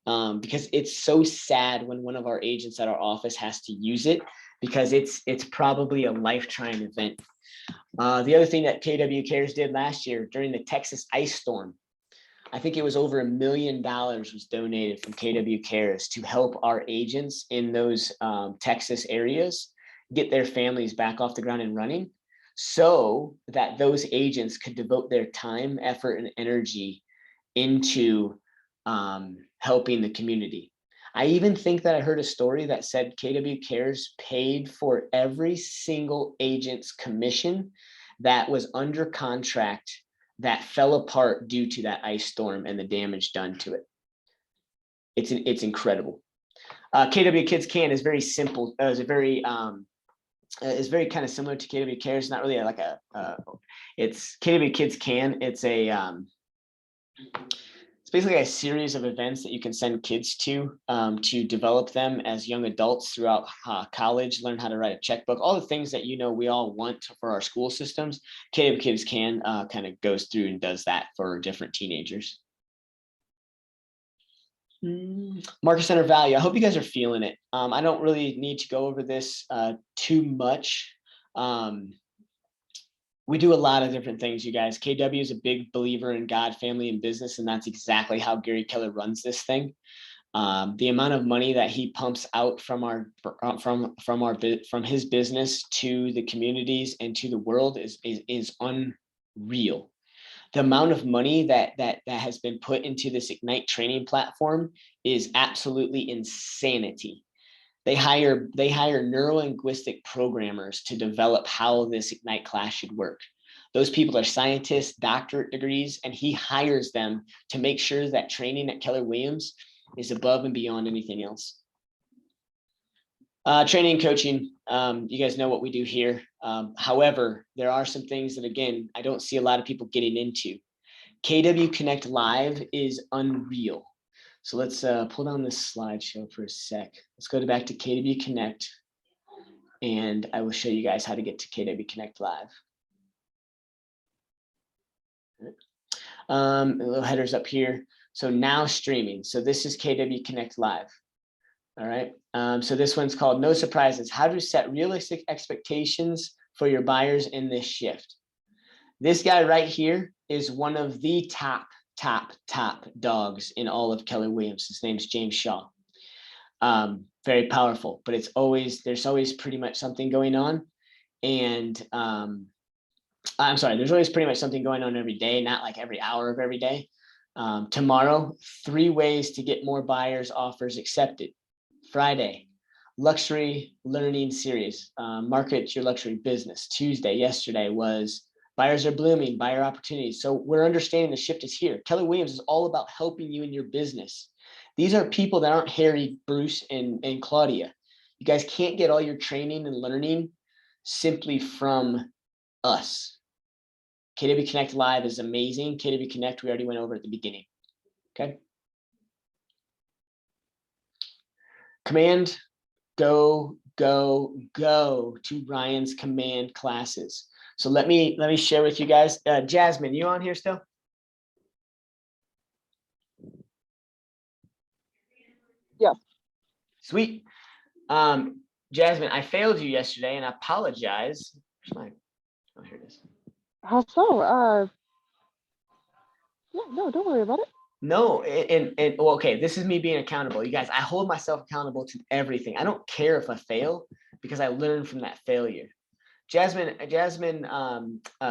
[SPEAKER 1] because it's so sad when one of our agents at our office has to use it. because it's probably a lifetime event. The other thing that KW Cares did last year during the Texas ice storm, I think it was over $1 million was donated from KW Cares to help our agents in those Texas areas get their families back off the ground and running, so that those agents could devote their time, effort, and energy into helping the community. I even think that I heard a story that said KW Cares paid for every single agent's commission that was under contract that fell apart due to that ice storm and the damage done to it. It's incredible. KW Kids Can is very simple. Is very kind of similar to KW Cares. It's not really like it's KW Kids Can. It's basically a series of events that you can send kids to develop them as young adults throughout college, learn how to write a checkbook, all the things that we all want for our school systems. KW Kids Can kind of goes through and does that for different teenagers. Market Center value. I hope you guys are feeling it. I don't really need to go over this too much. We do a lot of different things, you guys. KW is a big believer in God, family, and business, and that's exactly how Gary Keller runs this thing. The amount of money that he pumps out from his business to the communities and to the world is unreal. The amount of money that has been put into this Ignite training platform is absolutely insanity. They hire neurolinguistic programmers to develop how this Ignite class should work. Those people are scientists, doctorate degrees, and he hires them to make sure that training at Keller Williams is above and beyond anything else. Training and coaching, you guys know what we do here. However, there are some things that, again, I don't see a lot of people getting into. KW Connect Live is unreal. So let's pull down this slideshow for a sec. Let's go back to KW Connect, and I will show you guys how to get to KW Connect Live. A little headers up here. So now streaming. So this is KW Connect Live. All right. So this one's called No Surprises: How to Set Realistic Expectations for Your Buyers in This Shift. This guy right here is one of the top dogs in all of Keller Williams. His name's James Shaw. Very powerful, but there's always pretty much something going on. And I'm sorry, there's always pretty much something going on every day, not like every hour of every day. Tomorrow, 3 ways to get more buyers offers accepted. Friday, luxury learning series, market your luxury business. Tuesday, yesterday was buyers are blooming, buyer opportunities. So we're understanding the shift is here. Keller Williams is all about helping you in your business. These are people that aren't Harry, Bruce, and Claudia. You guys can't get all your training and learning simply from us. KW Connect Live is amazing. KW Connect, we already went over at the beginning. Okay. Command, go to Ryan's command classes. So let me share with you guys. Jasmine, you on here still?
[SPEAKER 8] Yeah.
[SPEAKER 1] Sweet. Jasmine, I failed you yesterday and I apologize. Oh, here it is.
[SPEAKER 8] How so? Yeah, no, don't worry about it.
[SPEAKER 1] No, well, okay, this is me being accountable. You guys, I hold myself accountable to everything. I don't care if I fail because I learn from that failure. Jasmine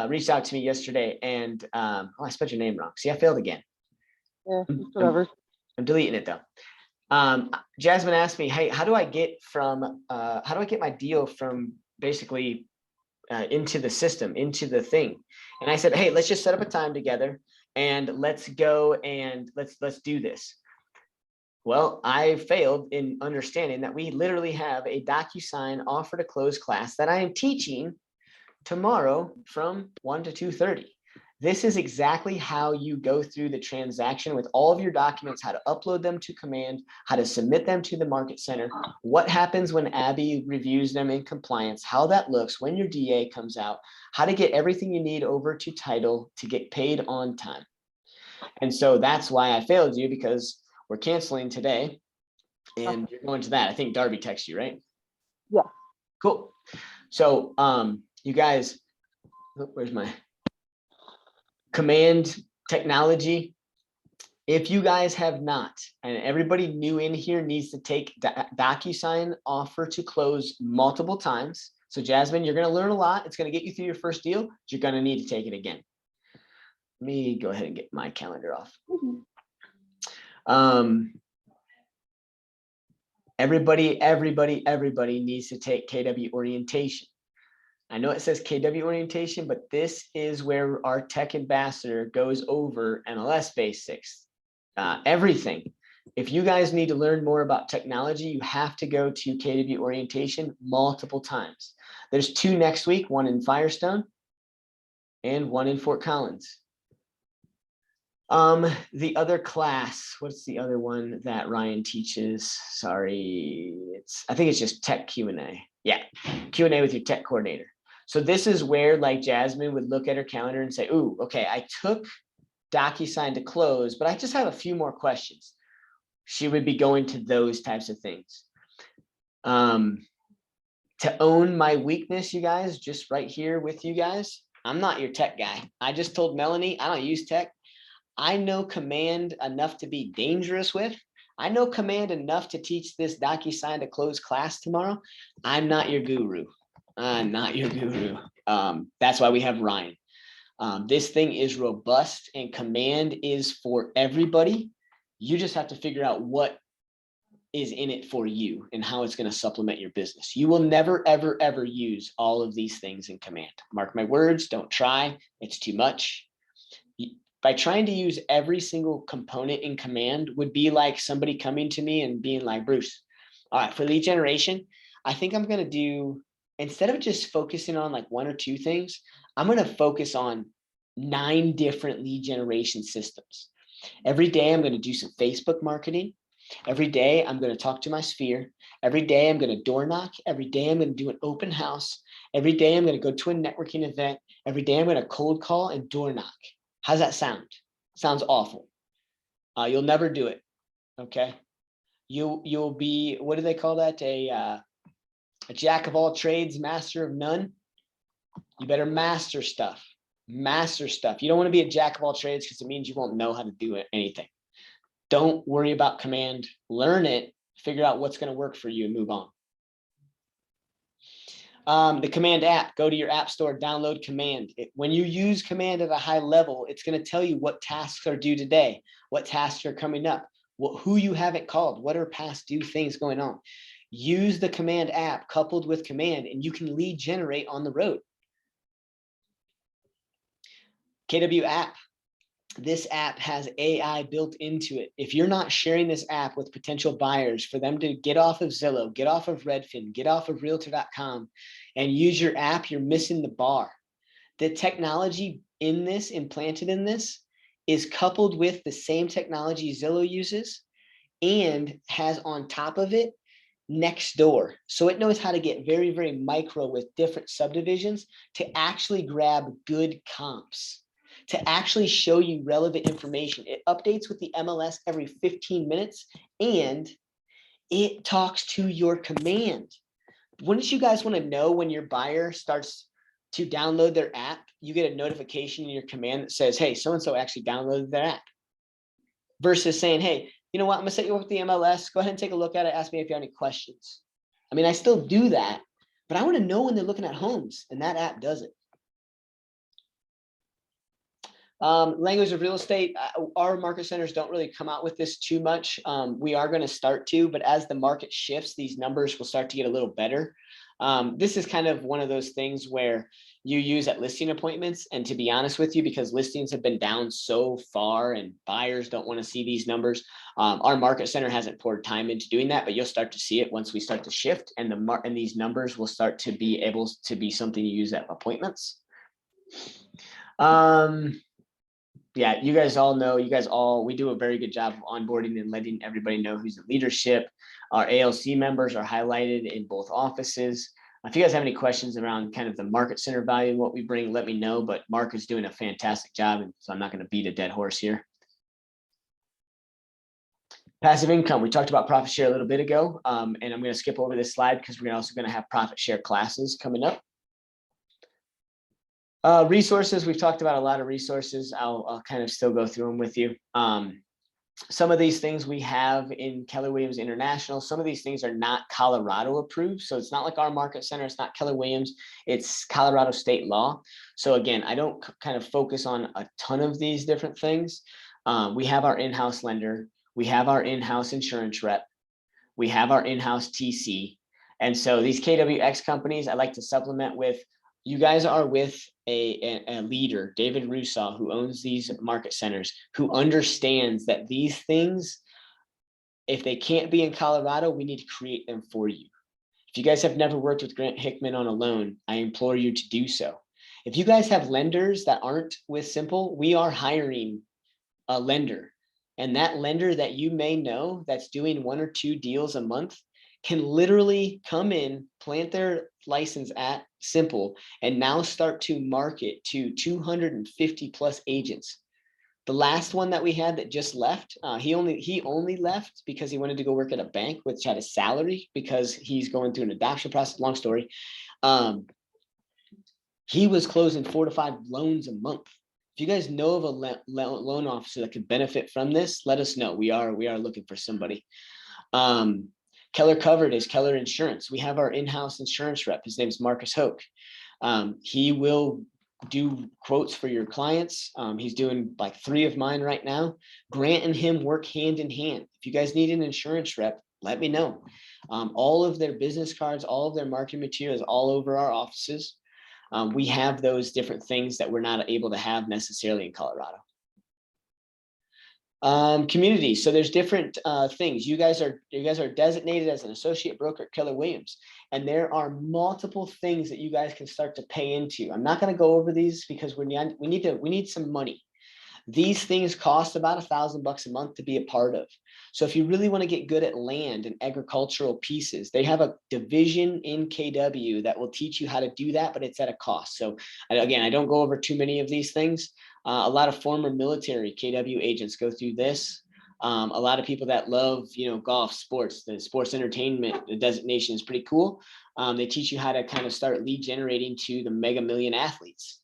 [SPEAKER 1] reached out to me yesterday and I spelled your name wrong. See, I failed again.
[SPEAKER 8] Yeah, whatever.
[SPEAKER 1] I'm deleting it though. Jasmine asked me, hey, how do I get my deal from basically into the system, into the thing? And I said, hey, let's just set up a time together and let's go and let's do this. Well, I failed in understanding that we literally have a DocuSign offer to close class that I am teaching tomorrow from 1 to 2:30. This is exactly how you go through the transaction with all of your documents, how to upload them to Command, how to submit them to the Market Center, what happens when Abby reviews them in compliance, how that looks when your DA comes out, how to get everything you need over to title to get paid on time. And so that's why I failed you, because we're canceling today and you're going to that. I think Darby texted you, right?
[SPEAKER 8] Yeah.
[SPEAKER 1] Cool. So you guys, where's my command technology? If you guys have not, and everybody new in here needs to take DocuSign offer to close multiple times. So Jasmine, you're going to learn a lot. It's going to get you through your first deal. You're going to need to take it again. Let me go ahead and get my calendar off. Everybody needs to take KW orientation. I know it says KW orientation, but this is where our tech ambassador goes over MLS basics, everything. If you guys need to learn more about technology, you have to go to KW orientation multiple times. There's 2 next week, one in Firestone and one in Fort Collins. The other class, what's the other one that Ryan teaches? Sorry, I think it's just tech Q&A. Yeah, Q&A with your tech coordinator. So this is where like Jasmine would look at her calendar and say, ooh, okay, I took DocuSign to close, but I just have a few more questions. She would be going to those types of things. To own my weakness, you guys, just right here with you guys, I'm not your tech guy. I just told Melanie, I don't use tech. I know command enough to be dangerous with. I know command enough to teach this DocuSign to close class tomorrow. I'm not your guru. I'm not your guru. That's why we have Ryan. This thing is robust and command is for everybody. You just have to figure out what is in it for you and how it's going to supplement your business. You will never, ever, ever use all of these things in command. Mark my words, don't try. It's too much. By trying to use every single component in command would be like somebody coming to me and being like, Bruce, all right, for lead generation, I think I'm going to do, instead of just focusing on like 1 or 2 things, I'm going to focus on 9 different lead generation systems. Every day I'm going to do some Facebook marketing. Every day I'm going to talk to my sphere. Every day I'm going to door knock. Every day I'm going to do an open house. Every day I'm going to go to a networking event. Every day I'm going to cold call and door knock. How's that sound? Sounds awful. You'll never do it. Okay. You'll be, what do they call that? A jack of all trades, master of none. You better master stuff. Master stuff. You don't want to be a jack of all trades because it means you won't know how to do anything. Don't worry about command. Learn it. Figure out what's going to work for you and move on. The command app, go to your app store, download command. When you use command at a high level, it's going to tell you what tasks are due today, what tasks are coming up, who you haven't called, what are past due things going on. Use the command app coupled with command and you can lead generate on the road. KW app. This app has AI built into it. If you're not sharing this app with potential buyers for them to get off of Zillow, get off of Redfin, get off of Realtor.com and use your app, you're missing the bar. The technology in this, implanted in this, is coupled with the same technology Zillow uses and has on top of it Nextdoor. So it knows how to get very, very micro with different subdivisions to actually grab good comps, to actually show you relevant information. It updates with the MLS every 15 minutes and it talks to your command. Wouldn't you guys want to know when your buyer starts to download their app, you get a notification in your command that says, hey, so-and-so actually downloaded their app, versus saying, hey, you know what, I'm gonna set you up with the MLS, go ahead and take a look at it, ask me if you have any questions. I mean, I still do that, but I want to know when they're looking at homes, and that app does it. Language of real estate, our market centers don't really come out with this too much. We are going to start to, but as the market shifts, these numbers will start to get a little better. This is kind of one of those things where you use at listing appointments. And to be honest with you, because listings have been down so far and buyers don't want to see these numbers, our market center hasn't poured time into doing that, but you'll start to see it once we start to shift, and these numbers will start to be able to be something you use at appointments. Yeah, you guys all know, we do a very good job of onboarding and letting everybody know who's in leadership. Our ALC members are highlighted in both offices. If you guys have any questions around kind of the market center value and what we bring, let me know, but Mark is doing a fantastic job, and so I'm not going to beat a dead horse here. Passive income, we talked about profit share a little bit ago, and I'm going to skip over this slide because we're also going to have profit share classes coming up. Resources, we've talked about a lot of resources. I'll kind of still go through them with you. Some of these things we have in Keller Williams International. Some of these things are not Colorado approved. So it's not like our market center. It's not Keller Williams. It's Colorado state law. So again, I don't kind of focus on a ton of these different things. We have our in-house lender. We have our in-house insurance rep. We have our in-house TC. And so these KWX companies, I like to supplement with, you guys are with a leader, David Rusaw, who owns these market centers, who understands that these things, if they can't be in Colorado, we need to create them for you. If you guys have never worked with Grant Hickman on a loan, I implore you to do so. If you guys have lenders that aren't with Simple, we are hiring a lender. And that lender that you may know that's doing 1 or 2 deals a month can literally come in, plant their license at Simple, and now start to market to 250 plus agents. The last one that we had that just left, he only left because he wanted to go work at a bank, which had a salary because he's going through an adoption process. Long story. He was closing 4 to 5 loans a month. If you guys know of a loan officer that could benefit from this, let us know. We are looking for somebody. Keller Covered is Keller Insurance. We have our in-house insurance rep. His name is Marcus Hoke. He will do quotes for your clients. He's doing like 3 of mine right now. Grant and him work hand in hand. If you guys need an insurance rep, let me know. All of their business cards, all of their marketing materials, all over our offices. We have those different things that we're not able to have necessarily in Colorado. Community. So there's different things. You guys are designated as an associate broker at Keller Williams, and there are multiple things that you guys can start to pay into. I'm not going to go over these because we need some money. These things cost about $1,000 a month to be a part of. So if you really want to get good at land and agricultural pieces, they have a division in KW that will teach you how to do that, but it's at a cost. So again, I don't go over too many of these things. A lot of former military KW agents go through this. A lot of people that love, golf, sports, the sports entertainment, the designation is pretty cool. They teach you how to kind of start lead generating to the mega million athletes.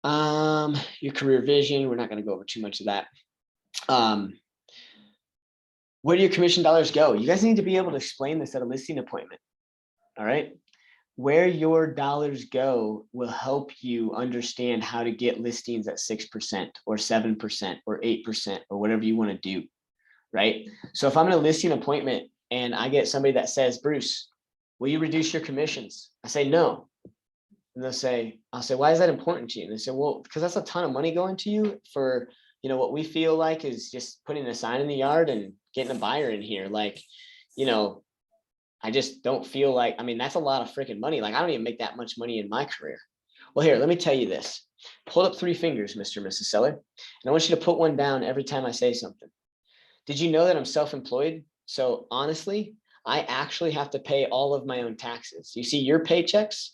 [SPEAKER 1] Your career vision, we're not going to go over too much of that. Where do your commission dollars go? You guys need to be able to explain this at a listing appointment. All right. Where your dollars go will help you understand how to get listings at 6% or 7% or 8% or whatever you want to do. Right. So if I'm in a listing appointment and I get somebody that says, Bruce, will you reduce your commissions? I say, no. And I'll say, why is that important to you? And they say, well, because that's a ton of money going to you for, what we feel like is just putting a sign in the yard and getting a buyer in here. Like, I just don't feel like, that's a lot of freaking money. Like, I don't even make that much money in my career. Well, here, let me tell you this. Hold up 3 fingers, Mr. and Mrs. Seller. And I want you to put one down every time I say something. Did you know that I'm self-employed? So honestly, I actually have to pay all of my own taxes. You see your paychecks,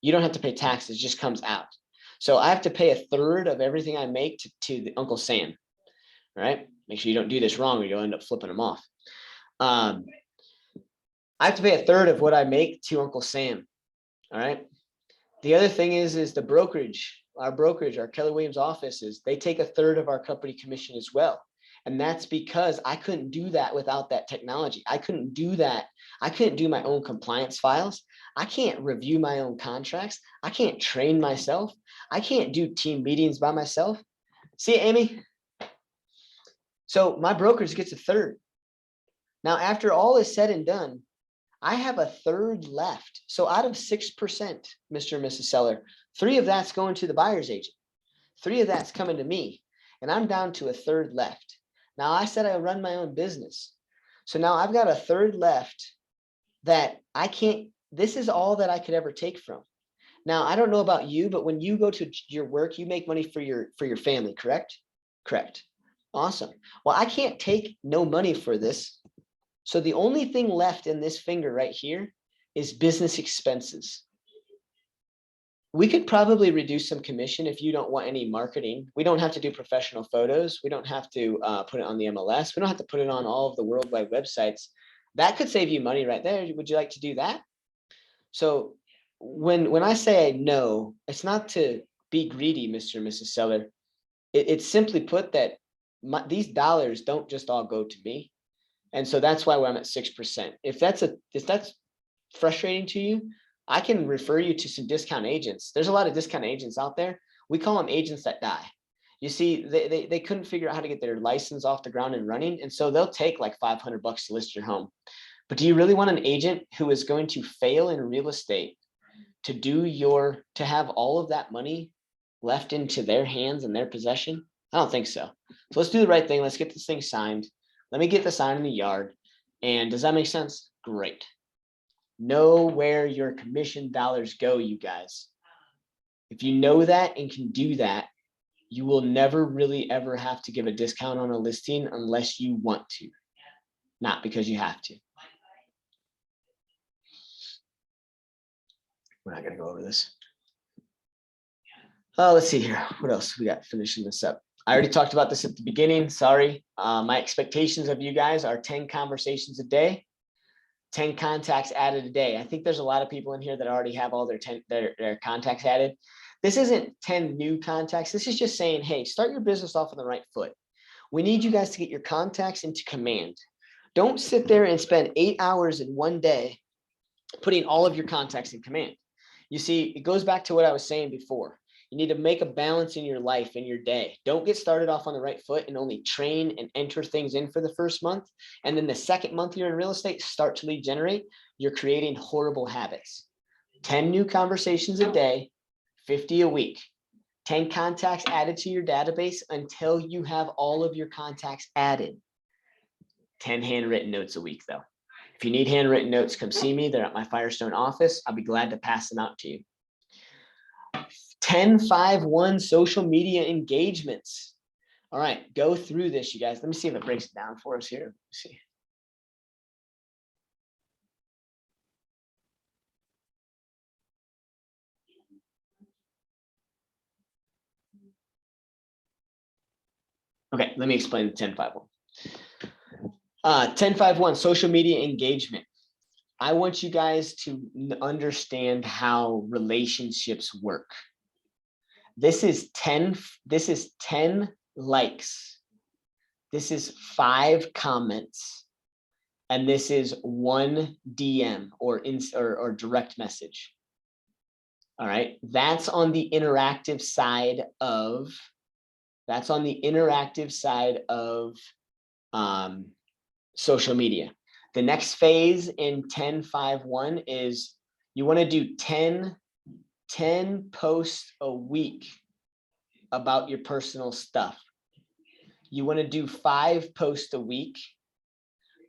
[SPEAKER 1] you don't have to pay taxes, it just comes out. So I have to pay 1/3 of everything I make to the Uncle Sam. All right. Make sure you don't do this wrong or you'll end up flipping them off. I have to pay 1/3 of what I make to Uncle Sam. All right. The other thing is the brokerage, our Keller Williams offices, they take 1/3 of our company commission as well. And that's because I couldn't do that without that technology. I couldn't do that. I couldn't do my own compliance files. I can't review my own contracts. I can't train myself. I can't do team meetings by myself. See, Amy? So my brokerage gets 1/3. Now, after all is said and done, I have 1/3 left. So out of 6%, Mr. and Mrs. Seller, 3 of that's going to the buyer's agent. 3 of that's coming to me. And I'm down to 1/3 left. Now, I said I run my own business. So now I've got 1/3 left that I can't, this is all that I could ever take from. Now, I don't know about you, but when you go to your work, you make money for your family, correct? Correct. Awesome. Well, I can't take no money for this. So the only thing left in this finger right here is business expenses. we could probably reduce some commission if you don't want any marketing. We don't have to do professional photos. We don't have to put it on the MLS. We don't have to put it on all of the worldwide websites. That could save you money right there. Would you like to do that? So when I say no, it's not to be greedy, Mr. and Mrs. Seller. It's simply put that these dollars don't just all go to me. And so that's why I'm at 6%. If that's frustrating to you, I can refer you to some discount agents. There's a lot of discount agents out there. We call them agents that die. You see, they couldn't figure out how to get their license off the ground and running. And so they'll take like $500 to list your home. But do you really want an agent who is going to fail in real estate to have all of that money left into their hands and their possession? I don't think so. So let's do the right thing. Let's get this thing signed. Let me get the sign in the yard. And does that make sense? Great. Know where your commission dollars go, you guys. If you know that and can do that, you will never really ever have to give a discount on a listing unless you want to, not because you have to. We're not going to go over this. Let's see here. What else we got finishing this up? I already talked about this at the beginning. Sorry. My expectations of you guys are 10 conversations a day, 10 contacts added a day. I think there's a lot of people in here that already have all their contacts added. This isn't 10 new contacts. This is just saying, hey, start your business off on the right foot. We need you guys to get your contacts into command. Don't sit there and spend 8 hours in one day putting all of your contacts in command. You see, it goes back to what I was saying before. You need to make a balance in your life, in your day. Don't get started off on the right foot and only train and enter things in for the first month. And then the second month you're in real estate, start to lead generate. You're creating horrible habits. 10 new conversations a day, 50 a week. 10 contacts added to your database until you have all of your contacts added. 10 handwritten notes a week, though. If you need handwritten notes, come see me. They're at my Firestone office. I'll be glad to pass them out to you. 10-5-1 social media engagements. All right, go through this, you guys. Let me see if it breaks it down for us here. Let's see. Okay, let me explain the 10-5-1. 10-5-1 social media engagement. I want you guys to understand how relationships work. This is 10 likes. This is 5 comments. And this is 1 DM or direct message. All right. That's on the interactive side of social media. The next phase in 10-5-1 is you want to do 10 posts a week about your personal stuff. You want to do 5 posts a week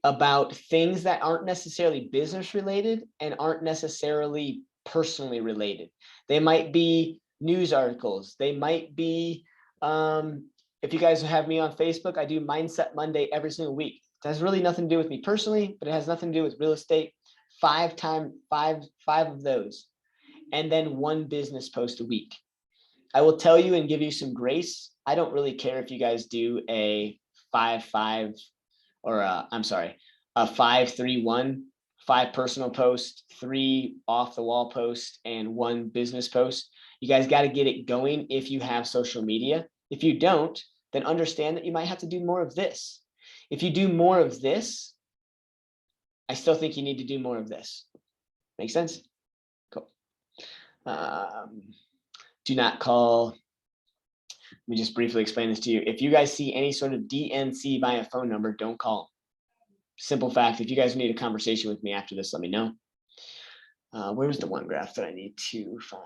[SPEAKER 1] about things that aren't necessarily business related and aren't necessarily personally related. They might be news articles. They might be, if you guys have me on Facebook, I do Mindset Monday every single week. It has really nothing to do with me personally, but it has nothing to do with real estate. 5 of those. And then 1 business post a week. I will tell you and give you some grace. I don't really care if you guys do a 5-5 or a 5-3-1, 5 personal posts, 3 off the wall posts, and 1 business post. You guys got to get it going if you have social media. If you don't, then understand that you might have to do more of this. If you do more of this, I still think you need to do more of this. Make sense? Cool. Do not call. Let me just briefly explain this to you. If you guys see any sort of DNC by a phone number, don't call. Simple fact. If you guys need a conversation with me after this, let me know. Where was the one graph that I need to find?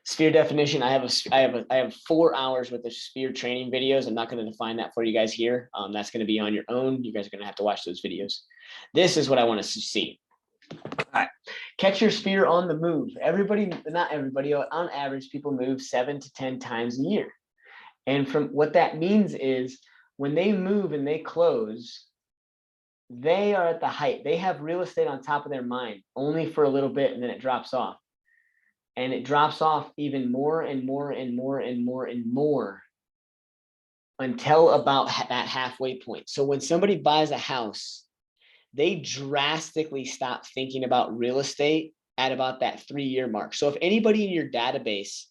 [SPEAKER 1] Sphere definition. I have 4 hours worth of sphere training videos. I'm not going to define that for you guys here. That's going to be on your own. You guys are going to have to watch those videos. This is what I want to see. All right. Catch your sphere on the move. Everybody, not everybody, on average, people move 7 to 10 times a year. And from what that means is when they move and they close, they are at the height. They have real estate on top of their mind only for a little bit and then it drops off. And it drops off even more and more and more and more and more until about that halfway point. So when somebody buys a house, they drastically stop thinking about real estate at about that 3-year mark. So if anybody in your database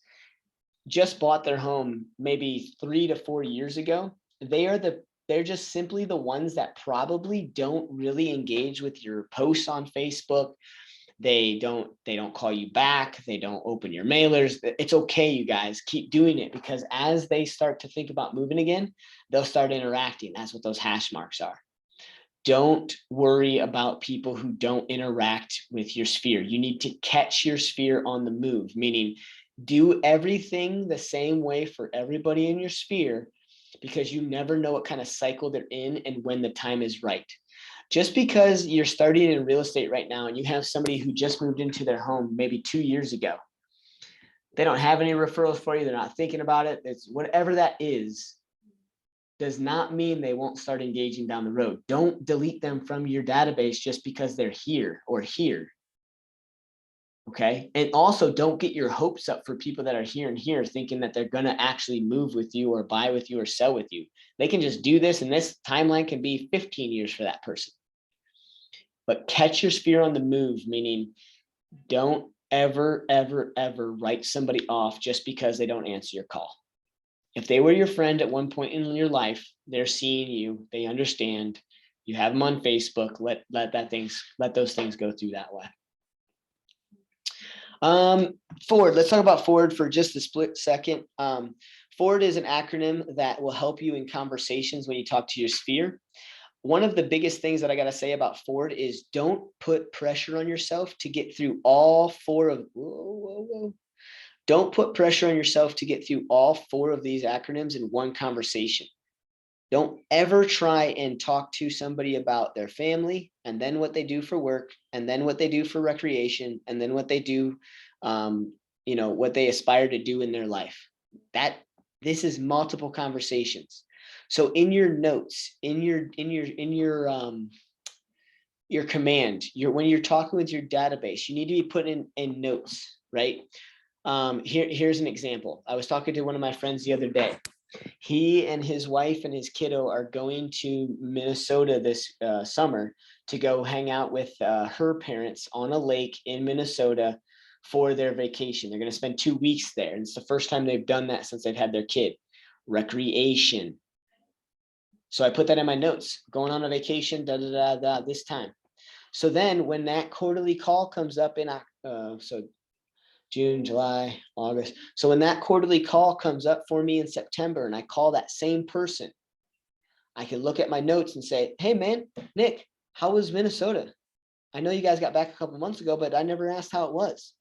[SPEAKER 1] just bought their home maybe 3 to 4 years ago, they're just simply the ones that probably don't really engage with your posts on Facebook. They don't call you back. They don't open your mailers. It's okay, you guys, keep doing it, because as they start to think about moving again, they'll start interacting. That's what those hash marks are. Don't worry about people who don't interact with your sphere. You need to catch your sphere on the move, meaning do everything the same way for everybody in your sphere, because you never know what kind of cycle they're in and when the time is right. Just because you're starting in real estate right now and you have somebody who just moved into their home maybe 2 years ago, they don't have any referrals for you, they're not thinking about it, it's whatever that is, does not mean they won't start engaging down the road. Don't delete them from your database just because they're here or here. Okay. And also don't get your hopes up for people that are here and here thinking that they're going to actually move with you or buy with you or sell with you. They can just do this, and this timeline can be 15 years for that person. But catch your sphere on the move, meaning don't ever, ever, ever write somebody off just because they don't answer your call. If they were your friend at one point in your life, they're seeing you, they understand, you have them on Facebook, let those things go through that way. Forward, let's talk about forward for just a split second. Forward is an acronym that will help you in conversations when you talk to your sphere. One of the biggest things that I got to say about forward is don't put pressure on yourself to get through all four of, Don't put pressure on yourself to get through all 4 of these acronyms in one conversation. Don't ever try and talk to somebody about their family and then what they do for work and then what they do for recreation and then what they do, what they aspire to do in their life. This is multiple conversations. So in your notes, in your command, when you're talking with your database, you need to be putting in notes, right? Here's an example. I was talking to one of my friends the other day. He and his wife and his kiddo are going to Minnesota this summer to go hang out with her parents on a lake in Minnesota for their vacation. They're going to spend 2 weeks there. And it's the first time they've done that since they've had their kid. Recreation. So I put that in my notes, going on a vacation, this time. So then when that quarterly call comes up in June, July, August. So when that quarterly call comes up for me in September and I call that same person, I can look at my notes and say, hey man, Nick, how was Minnesota? I know you guys got back a couple months ago, but I never asked how it was.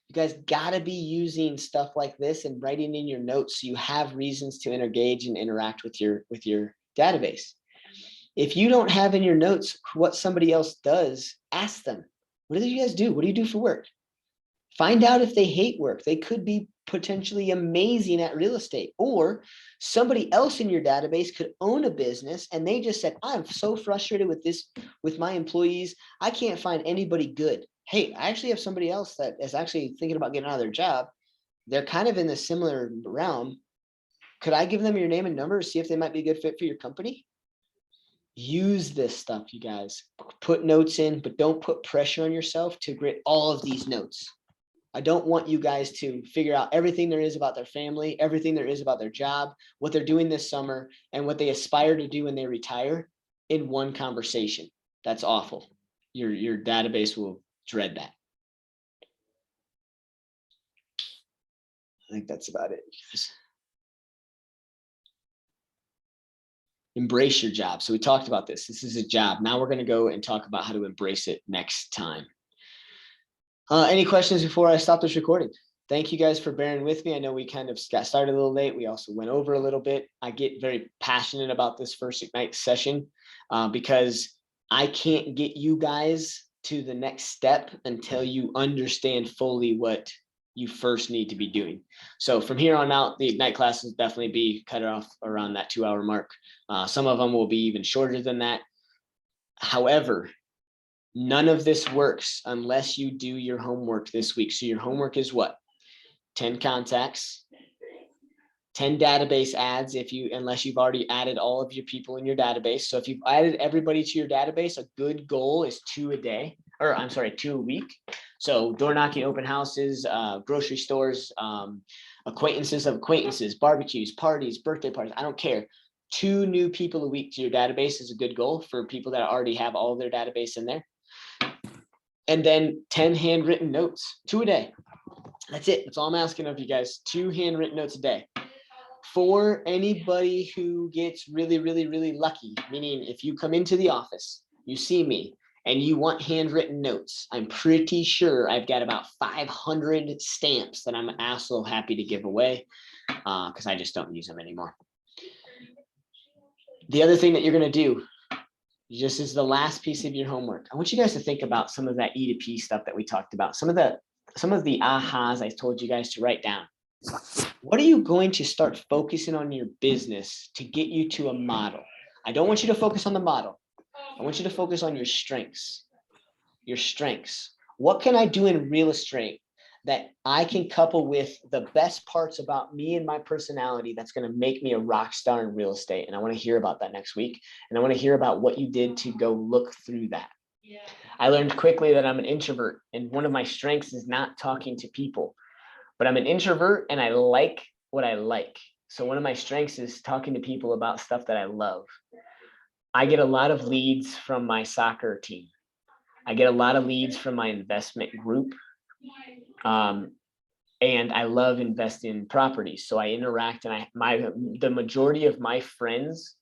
[SPEAKER 1] You guys gotta be using stuff like this and writing in your notes so you have reasons to engage and interact with your database. If you don't have in your notes what somebody else does, ask them, what do you guys do? What do you do for work? Find out if they hate work. They could be potentially amazing at real estate, or somebody else in your database could own a business and they just said, I'm so frustrated with my employees. I can't find anybody good. Hey, I actually have somebody else that is actually thinking about getting out of their job. They're kind of in the similar realm. Could I give them your name and number to see if they might be a good fit for your company? Use this stuff, you guys. Put notes in, but don't put pressure on yourself to grit all of these notes. I don't want you guys to figure out everything there is about their family, everything there is about their job, what they're doing this summer, and what they aspire to do when they retire in one conversation. That's awful. Your database will dread that. I think that's about it. Embrace your job. So we talked about this. This is a job. Now we're going to go and talk about how to embrace it next time. Any questions before I stop this recording? Thank you guys for bearing with me. I know we kind of got started a little late. We also went over a little bit. I get very passionate about this first Ignite session because I can't get you guys to the next step until you understand fully what you first need to be doing. So from here on out, the Ignite classes definitely be cut off around that 2-hour mark. Some of them will be even shorter than that. However, None of this works unless you do your homework this week. So your homework is what? 10 contacts, 10 database adds unless you've already added all of your people in your database. So if you've added everybody to your database, a good goal is 2 a day, or I'm sorry, 2 a week. So door knocking, open houses, grocery stores, acquaintances of acquaintances, barbecues, parties, birthday parties, I don't care. 2 new people a week to your database is a good goal for people that already have all of their database in there. And then 10 handwritten notes, 2 a day. That's it. That's all I'm asking of you guys. 2 handwritten notes a day. For anybody who gets really, really, really lucky, meaning if you come into the office, you see me, and you want handwritten notes, I'm pretty sure I've got about 500 stamps that I'm also happy to give away because I just don't use them anymore. The other thing that you're going to do, just as the last piece of your homework, I want you guys to think about some of that E to P stuff that we talked about, some of the ahas I told you guys to write down. What are you going to start focusing on your business to get you to a model? I don't want you to focus on the model. I want you to focus on your strengths. Your strengths. What can I do in real estate that I can couple with the best parts about me and my personality that's going to make me a rock star in real estate? And I want to hear about that next week. And I want to hear about what you did to go look through that. I learned quickly that I'm an introvert, and one of my strengths is not talking to people. But I'm an introvert and I like what I like. So one of my strengths is talking to people about stuff that I love. I get a lot of leads from my soccer team. I get a lot of leads from my investment group. And I love investing in properties. So I interact, and the majority of my friends,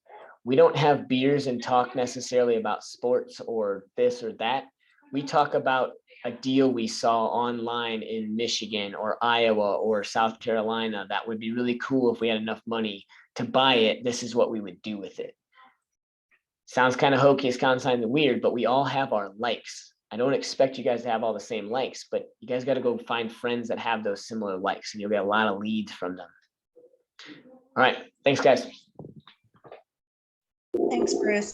[SPEAKER 1] we don't have beers and talk necessarily about sports or this or that. We talk about a deal we saw online in Michigan or Iowa or South Carolina that would be really cool if we had enough money to buy it. This is what we would do with it. Sounds kind of hokey, it's kind of weird, but we all have our likes. I don't expect you guys to have all the same likes, but you guys got to go find friends that have those similar likes, and you'll get a lot of leads from them. All right, thanks guys.
[SPEAKER 6] Thanks, Bruce.